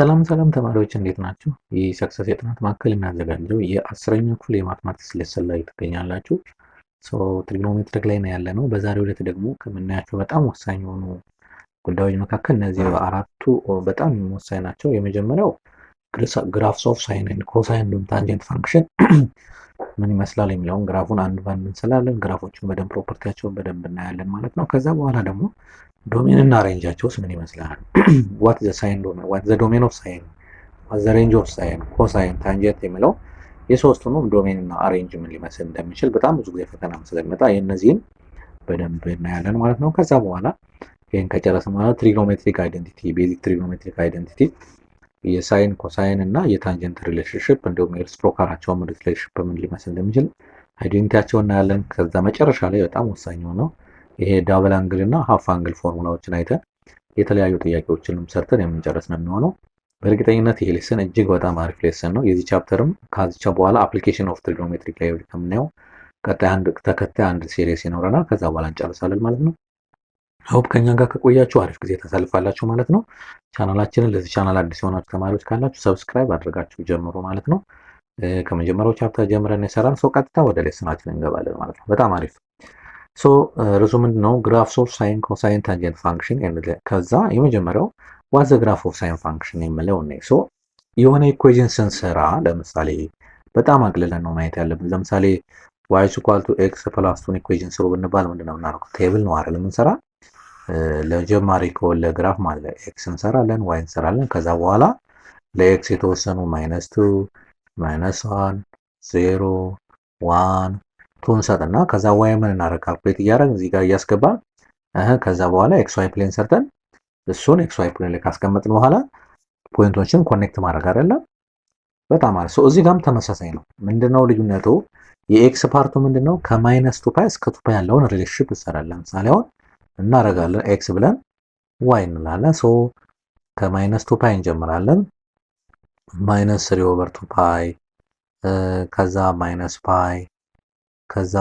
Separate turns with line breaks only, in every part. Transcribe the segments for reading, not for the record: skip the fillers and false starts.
ሰላም ተማሪዎች እንዴት ናችሁ? ይህ ሰክሰስ የጥናት ማዕከል የሚያዘጋጀው የ10ኛ ክፍል የማትማቲክስ ሌሰን ላይ ትገኛላችሁ። ትሪግኖሜትሪክ ላይ ነው ያለነው። በዛሬው ዕለት ደግሞ ከምናያቸው በጣም ወሳኝ የሆኑ ጉዳዮች መካከል እነዚህ አራቱ በጣም ወሳኝ ናቸው። የመጀመሪያው ግራፍስ ኦፍ ሳይን ኤንድ ኮሳይን እንዲሁም ታንጀንት ፋንክሽን ምን ይመስላል የሚለውን ግራፉን አንድ ባንድ እንስላለን። ግራፎቹን በደንብ ፕሮፐርቲያቸውን በደንብ እናያለን ማለት ነው። ከዛ በኋላ ደግሞ ዶሜን እና ሬንጃቸውስ ምን ይመስላል? ዋት ዘ ሳይን ዶሜን፣ ዋት ዘ ዶሜን ኦፍ ሳይን፣ ዋት ዘ ሬንጅ ኦፍ ሳይን፣ ኮሳይን፣ ታንጀንት የሚለው የሶስቱንም ዶሜን እና ሬንጅ ምን ሊመስል እንደሚችል በጣም ብዙ ጊዜ ፈተና ስለሚመጣ የእነዚህን በደንብ እናያለን ማለት ነው። ከዛ በኋላ ይህን ከጨረስን በኋላ ትሪግኖሜትሪክ አይደንቲቲ፣ ቤዚክ ትሪግኖሜትሪክ አይደንቲቲ፣ የሳይን ኮሳይን እና የታንጀንት ሪሌሽንሽፕ እንዲሁም የሬሲፕሮካላቸውም ሪሌሽንሽፕ ምን ሊመስል እንደሚችል አይደንቲቲያቸው እናያለን። ከዛ መጨረሻ ላይ በጣም ወሳኝ ሆነው ይሄ ዳብል አንግል እና ሀፍ አንግል ፎርሙላዎችን አይተን የተለያዩ ጥያቄዎችንም ሰርተን የምንጨርስ ነው የሚሆነው። በእርግጠኝነት ይሄ ሌሰን እጅግ በጣም አሪፍ ሌሰን ነው። የዚህ ቻፕተርም ከዚቻ በኋላ አፕሊኬሽን ኦፍ ትሪግኖሜትሪክ ላይ ከምናየው ተከታይ አንድ ሲሪየስ ይኖረናል። ከዛ በኋላ እንጨርሳለን ማለት ነው። ሆፕ ከኛ ጋር ከቆያችሁ አሪፍ ጊዜ ታሳልፋላችሁ ማለት ነው። ቻናላችንን ለዚህ ቻናል አዲስ የሆናችሁ ተማሪዎች ካላችሁ ሰብስክራይብ አድርጋችሁ ጀምሩ ማለት ነው። ከመጀመሪያው ቻፕተር ጀምረን የሰራን ሰው ቀጥታ ወደ ሌሰናችን እንገባለን ማለት ነው። በጣም አሪፍ ርዕሱ ምንድን ነው? ግራፍስ ኦፍ ሳይን ኮሳይን ታንጀንት ፋንክሽን። ከዛ የመጀመሪያው ዋት ዘ ግራፍ ኦፍ ሳይን ፋንክሽን የሚለው ነው። የሆነ ኢኩዌዥን ስንሰራ ለምሳሌ በጣም አቅልለን ነው ማየት ያለብን። ለምሳሌ ዋይ ኢኳል ቱ ኤክስ ፕላስ ቱን ኢኩዌዥን ስሩ ብንባል ምንድነው የምናደርገው? ቴብል ነው አይደል የምንሰራ። ለጀማሪ ከሆነ ለግራፍ ማለት ኤክስ እንሰራለን፣ ዋይ እንሰራለን። ከዛ በኋላ ለኤክስ የተወሰኑ -2 -1 0 1 ቱን ሰጥና ከዛ ዋይ ምን እናደርግ ካልኩሌት እያደረግን እዚህ ጋር እያስገባን ከዛ በኋላ ኤክስ ዋይ ፕሌን ሰርተን እሱን ኤክስ ዋይ ፕሌን ላይ ካስቀመጥን በኋላ ፖይንቶችን ኮኔክት ማድረግ አይደለም። በጣም አሪፍ። እዚህ ጋርም ተመሳሳይ ነው። ምንድነው ልዩነቱ? የኤክስ ፓርቱ ምንድነው? ከ-2 ፓይ እስከ 2 ፓይ ያለውን ሪሌሽንሺፕ እንሰራለን። ለምሳሌ አሁን እናደርጋለን ኤክስ ብለን ዋይ እንላለን። ከ-2 ፓይ እንጀምራለን። -3/2 ፓይ ከዛ ፓይ ከዛ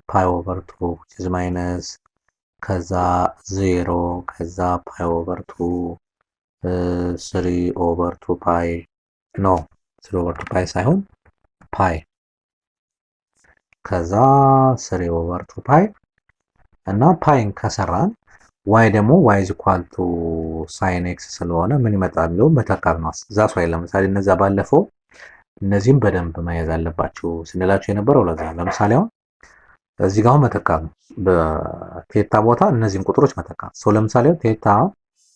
ፓይ ኦቨር 2 which is ማይነስ ከዛ 0 ከዛ ፓይ ኦቨር 2 3/2 ፓይ ኖ 3/2 ፓይ ሳይሆን ፓይ ከዛ 3/2 ፓይ እና ፓይን ከሰራን ዋይ ደግሞ ዋይ is equal to sin x ስለሆነ ምን ይመጣል ነው መተካት ነው። ዛስ ዋይ ለምሳሌ እነዛ ባለፈው እነዚህም በደንብ መያዝ አለባችሁ ስንላችሁ የነበረው ለዛ። ለምሳሌ አሁን እዚህ ጋር መተካት ነው በቴታ ቦታ እነዚህን ቁጥሮች መተካት። ለምሳሌ ቴታ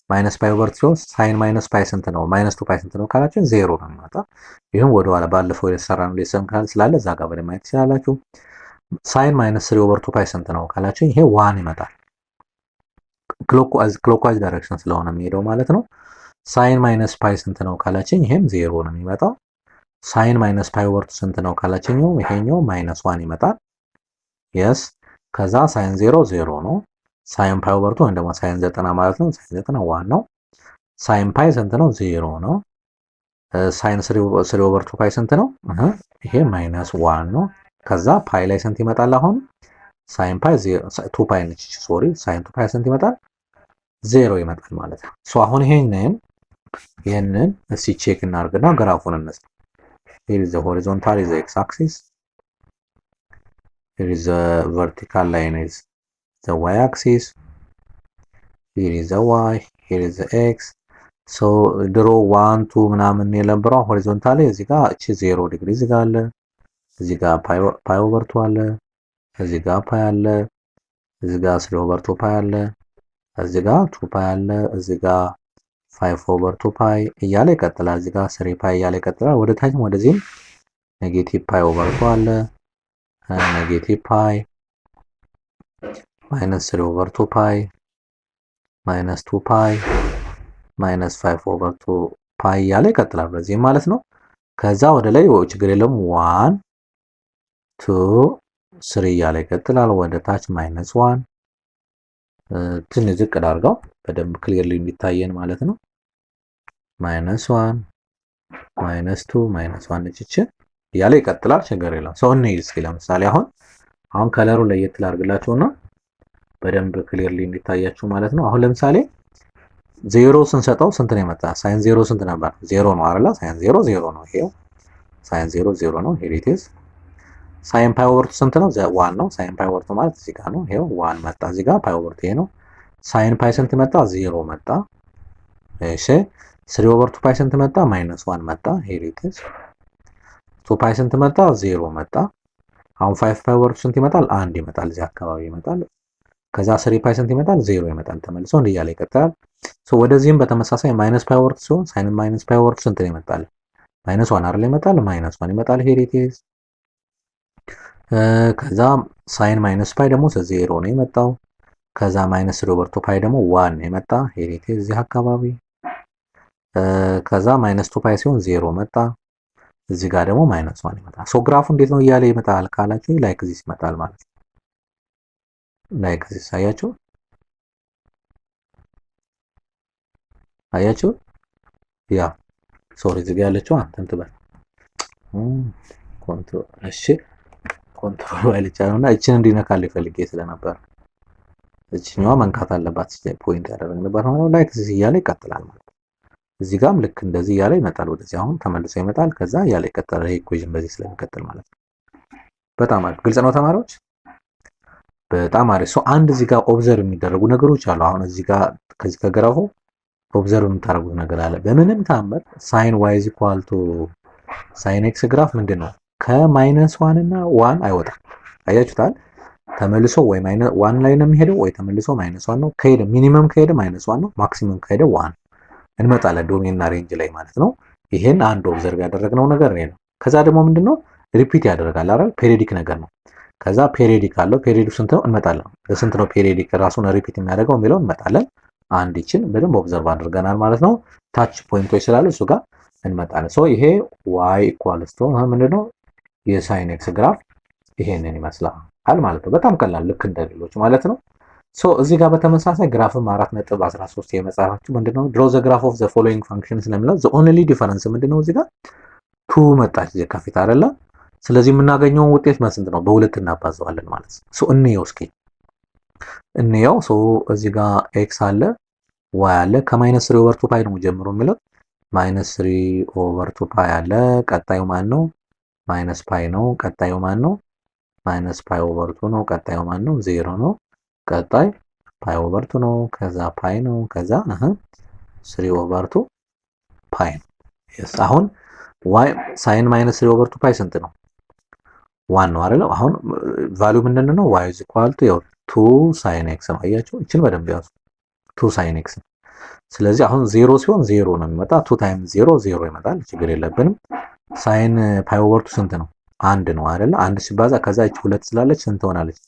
-ፓይ ኦቨር ሲሆን ሳይን -ፓይ ስንት ነው? -2 ፓይ ስንት ነው ካላችሁ 0 ነው የሚመጣው። ይሄም ወደ ኋላ ባለፈው የተሰራነው ሌሰን ስላለ እዛ ጋር በደንብ ማየት ትችላላችሁ። ሳይን -3/2 ፓይ ስንት ነው ካላችሁ ይሄ 1 ይመጣል። ክሎክዋይዝ ዳይሬክሽን ስለሆነ የሚሄደው ማለት ነው። ሳይን -ፓይ ስንት ነው ካላችሁ ይሄም 0 ነው የሚመጣው። ሳይን -ፓይ ኦቨር 2 ስንት ነው ካላችሁ ይሄኛው -1 ይመጣል። የስ ከዛ ሳይን 0 ነው። ሳይን ፓይ ኦቨር 2 ወይም ደግሞ ሳይን 90 ማለት ነው። ሳይን 90 1 ነው። ሳይን ፓይ ስንት ነው? 0 ነው። ሳይን 3/2 ፓይ ስንት ነው? ይሄ -1 ነው። ከዛ ፓይ ላይ ስንት ይመጣል? አሁን ሳይን ፓይ 2 ፓይ ነች። ሶሪ ሳይን 2 ፓይ ስንት ይመጣል? 0 ይመጣል ማለት ነው። አሁን ይሄንን እስቲ ቼክ እናድርግና ግራፉን እንስራ። here is the horizontal is the x-axis, here is the vertical line is the y-axis, here is the y, here is the x. ድሮ 1 2 ምናምን የነበረው ሆሪዞንታሊ እዚህ ጋር እቺ 0 ዲግሪ እዚህ ጋር አለ፣ እዚህ ጋር ፓይ ኦቨር 2 አለ፣ እዚህ ጋር ፓይ አለ፣ እዚህ ጋር 3/2 ፓይ አለ፣ እዚህ ጋር 2 ፓይ አለ፣ እዚህ ጋር 5/2 ፓይ እያለ ይቀጥላል። እዚህ ጋር 3 ፓይ እያለ ይቀጥላል። ወደ ታችም ወደዚህም ኔጌቲቭ ፓይ ኦቨር 2 አለ፣ ኔጌቲቭ ፓይ -3/2 ፓይ -2 ፓይ -5/2 ፓይ እያለ ይቀጥላል። በዚህ ማለት ነው። ከዛ ወደ ላይ ችግር የለም 1 2 3 እያለ ይቀጥላል። ወደ ታች -1 ትንሽ ዝቅ አድርገው በደንብ ክሊርሊ እንዲታየን ማለት ነው። -1 -2 -1 እቺ እያለ ይቀጥላል። ችግር የለም። እንሂድ እስኪ ለምሳሌ አሁን ከለሩ ለየት ላድርግላችሁና በደንብ ክሊርሊ እንዲታያችሁ ማለት ነው። አሁን ለምሳሌ ዜሮ ስንሰጠው ስንት ነው የመጣ? ሳይን ዜሮ ስንት ነበር? ዜሮ ነው አይደለ? ሳይን ዜሮ ዜሮ ነው። ይሄው ሳይን ዜሮ ዜሮ ነው። ሄር ኢት ኢዝ። ሳይን ፓይ ኦቨር ቱ ስንት ነው? ዋን ነው። ሳይን ፓይ ኦቨር ቱ ማለት እዚህ ጋር ነው። ይሄው ዋን መጣ እዚህ ጋር። ፓይ ኦቨር ቱ ይሄ ነው። ሳይን ፓይ ስንት መጣ? ዜሮ መጣ። እሺ ስሪ ኦቨር ቱ ፓይ ስንት መጣ? ማይነስ ዋን መጣ። ሄር ኢት ኢዝ። ቱ ፓይ ስንት መጣ? ዜሮ መጣ። አሁን 5 ፓይ ኦቨር ስንት ይመጣል? አንድ ይመጣል። እዚህ አካባቢ ይመጣል። ከዛ 3 ፓይ ስንት ይመጣል? ዜሮ ይመጣል። ተመልሶ እንዲህ እያለ ይቀጥላል። ሶ ወደዚህም በተመሳሳይ ማይነስ ፓይ ኦቨር ሲሆን ሳይን ማይነስ ፓይ ኦቨር ስንት ነው ይመጣል? ማይነስ ዋን አይደል ይመጣል? ማይነስ ዋን ይመጣል። ሄር ኢት ኢዝ። ከዛ ሳይን ማይነስ ፓይ ደግሞ ዜሮ ነው የመጣው። ከዛ ማይነስ 3 ኦቨር ቱ ፓይ ደግሞ ዋን ነው የመጣ። ሄር ኢት ኢዝ እዚህ አካባቢ። ከዛ ማይነስ 2 ፓይ ሲሆን ዜሮ መጣ። እዚህ ጋር ደግሞ ማይነስ ዋን ይመጣል። ሶ ግራፉ እንዴት ነው እያለ ይመጣል ካላችሁ ላይክ ዚስ ይመጣል ማለት ነው። ላይክ ዚስ አያችሁ አያችሁ። ያ ሶሪ እዚህ ጋር ያለችው እንትን ትበል ኮንትሮል እሺ ኮንትሮል አይልቻለውና እቺን እንዲነካል ፈልጌ ስለነበር እቺኛዋ መንካት አለባት። ፖይንት ያደረግንበት ነው። ላይክ ዚስ እያለ ይቀጥላል ማለት ነው። እዚህ ጋርም ልክ እንደዚህ እያለ ይመጣል። ወደዚህ አሁን ተመልሶ ይመጣል። ከዛ እያለ ይቀጥላል። ይሄ ኢኩዌሽን በዚህ ስለሚቀጥል ማለት ነው። በጣም አሪፍ ግልጽ ነው ተማሪዎች። በጣም አሪፍ። ሶ አንድ እዚህ ጋር ኦብዘርቭ የሚደረጉ ነገሮች አሉ። አሁን እዚህ ጋር ከዚህ ከግራፉ ኦብዘርቭ የምታደርጉት ነገር አለ። በምንም ታምር ሳይን ዋይ ኢዝ ኢኳል ቱ ሳይን ኤክስ ግራፍ ምንድን ነው ከማይነስ ዋን እና ዋን አይወጣም። አያችሁታል። ተመልሶ ወይ ማይነስ ዋን ላይ ነው የሚሄደው ወይ ተመልሶ ማይነስ ዋን ነው። ከሄደ ሚኒመም ከሄደ ማይነስ ዋን ነው። ማክሲመም ከሄደ ዋን እንመጣለን ዶሜን እና ሬንጅ ላይ ማለት ነው። ይሄን አንድ ኦብዘርቭ ያደረግነው ነገር ነው። ከዛ ደግሞ ምንድነው ሪፒት ያደርጋል አይደል? ፔሪዮዲክ ነገር ነው። ከዛ ፔሪዮዲክ አለው። ፔሪዮዲክ ስንት ነው እንመጣለን። ለስንት ነው ፔሪዮዲክ ራሱን ሪፒት የሚያደርገው የሚለው እንመጣለን። አንድ ይችን በደንብ ኦብዘርቭ አድርገናል ማለት ነው። ታች ፖይንቶች ስላሉ እሱ ጋር እንመጣለን። ሶ ይሄ y ኢኳልስ ቱ ምንድነው የሳይን ኤክስ ግራፍ ይሄንን ይመስላል ማለት ነው። በጣም ቀላል ልክ እንደሌሎች ማለት ነው። ሶ እዚህ ጋር በተመሳሳይ ግራፍም 4.13 የመጻፋችሁ ምንድነው ድሮ ዘ ግራፍ ኦፍ ዘ ፎሎዊንግ ፋንክሽን ስለሚለው ዘ ኦንሊ ዲፈረንስ ምንድነው እዚህ ጋር ቱ መጣች እዚህ ከፊት አይደለ? ስለዚህ የምናገኘውን ውጤት መስንት ነው በሁለት እናባዛዋለን ማለት ነው። ሶ እንየው እስኪ እንየው። ሶ እዚህ ጋር ኤክስ አለ ዋይ አለ ከማይነስ 3 ኦቨር 2 ፓይ ነው ጀምሮ የሚለው ማይነስ 3 ኦቨር 2 ፓይ አለ። ቀጣዩ ማን ነው? ማይነስ ፓይ ነው። ቀጣዩ ማን ነው? ማይነስ ፓይ ኦቨር 2 ነው። ቀጣዩ ማን ነው? 0 ነው። ቀጣይ ፓይ ኦቨር 2 ነው። ከዛ ፓይ ነው። ከዛ 3 ኦቨር 2 ፓይ ነው። yes አሁን ዋይ ሳይን ማይነስ 3 ኦቨር 2 ፓይ ስንት ነው? 1 ነው አይደል? አሁን ቫልዩ ምንድን ነው? y is equal to 2 sin x ነው። አያችሁ እቺን በደንብ ያዙ። 2 sin x ነው። ስለዚህ አሁን 0 ሲሆን 0 ነው የሚመጣ 2 ታይምስ 0 0 ይመጣል። ችግር የለብንም። ሳይን ፓይ ኦቨር 2 ስንት ነው? 1 ነው አይደል? 1 ሲባዛ ከዛ እቺ 2 ስላለች ስንት ትሆናለች?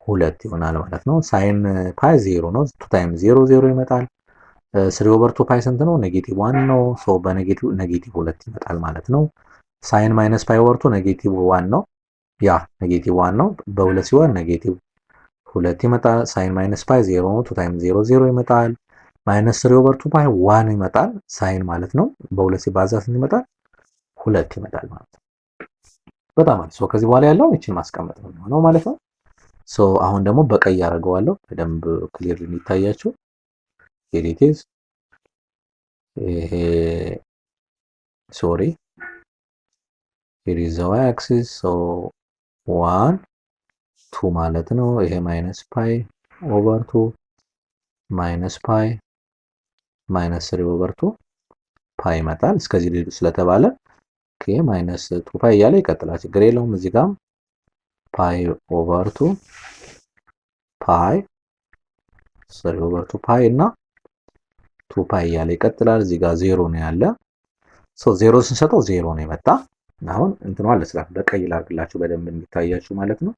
2 ይሆናል ማለት ነው። ሳይን ፓይ 0 ነው። 2 ታይምስ 0 0 ይመጣል። 3 ኦቨር 2 ፓይ ስንት ነው? ኔጌቲቭ 1 ነው። ሶ በኔጌቲቭ ኔጌቲቭ 2 ይመጣል ማለት ነው። ሳይን ማይነስ ፓይ ኦቨር 2 ኔጌቲቭ 1 ነው። ያ ኔጌቲቭ 1 ነው። በ2 ሲሆን ኔጌቲቭ 2 ይመጣል። ሳይን ማይነስ ፓይ 0 ነው። 2 ታይምስ 0 0 ይመጣል። ማይነስ 3 ኦቨር 2 ፓይ 1 ይመጣል። ሳይን ማለት ነው። በ2 ሲባዛ ስንት ይመጣል? 2 ይመጣል ማለት ነው። በጣም አሪፍ። ሶ ከዚህ በኋላ ያለው እቺን ማስቀመጥ ነው ማለት ነው። ሶ አሁን ደግሞ በቀይ ያደርገዋለሁ በደንብ ክሊር እንዲታያችሁ። ኤዲቲቭ ይሄ ሶሪ here is the y-axis so 1 2 ማለት ነው። ይሄ ማይነስ ፓይ ኦቨር 2 ማይነስ ፓይ ማይነስ 3 ኦቨር 2 ፓይ ይመጣል። እስከዚህ ሊዱ ስለተባለ ኦኬ ማይነስ 2 ፓይ እያለ ይቀጥላል። ችግር የለውም። እዚህ ጋር ፓይ ኦቨር 2 ፓይ 3 ኦቨር 2 ፓይ እና 2 ፓይ እያለ ይቀጥላል። እዚህ ጋር 0 ነው ያለ። ሶ 0 ስንሰጠው 0 ነው የመጣ። አሁን እንትኑ አለ ስላፍ በቀይ ላድርግላችሁ በደንብ እንዲታያችሁ ማለት ነው።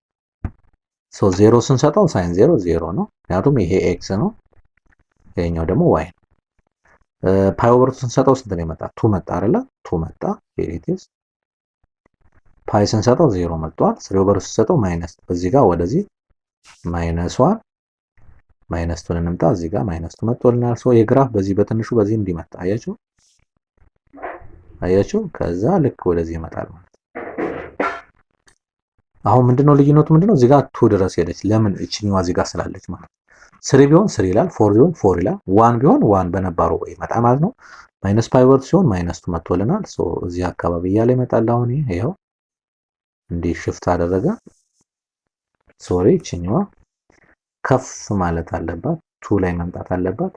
ሶ 0 ስንሰጠው ሳይን 0 0 ነው። ምክንያቱም ይሄ ኤክስ ነው፣ ይሄኛው ደግሞ ዋይ ነው። ፓይ ኦቨር 2 ስንሰጠው ስንት ነው የመጣ? 2 መጣ አይደለ? 2 መጣ። ሄሪቲስ ፓይ ስንሰጠው 0 መጥቷል። 3 ኦቨር ስንሰጠው ማይነስ እዚህ ጋር ወደዚህ ማይነስ 1 ማይነስ 2 እንምጣ። እዚህ ጋር ማይነስ 2 መጥቶልናል። ሶ የግራፍ በዚህ በትንሹ በዚህ እንዲመጣ አያችሁ አያችሁ። ከዛ ልክ ወደዚህ ይመጣል ማለት ነው። አሁን ምንድነው ልዩነቱ ምንድነው? እዚህ ጋር 2 ድረስ ሄደች። ለምን? እቺኛዋ እዚህ ጋር ስላለች ማለት ነው። ስሪ ቢሆን ስሪ ይላል፣ ፎር ቢሆን ፎር ይላል፣ ዋን ቢሆን ዋን በነባሩ ይመጣ ማለት ነው። ማይነስ ፓይ ኦቨር ሲሆን ማይነስ ቱ መጥቶልናል። ሶ እዚህ አካባቢ እያለ ይመጣል። አሁን ይሄው እንዲህ ሽፍት አደረገ። ሶሪ እችኛዋ ከፍ ማለት አለባት፣ ቱ ላይ መምጣት አለባት።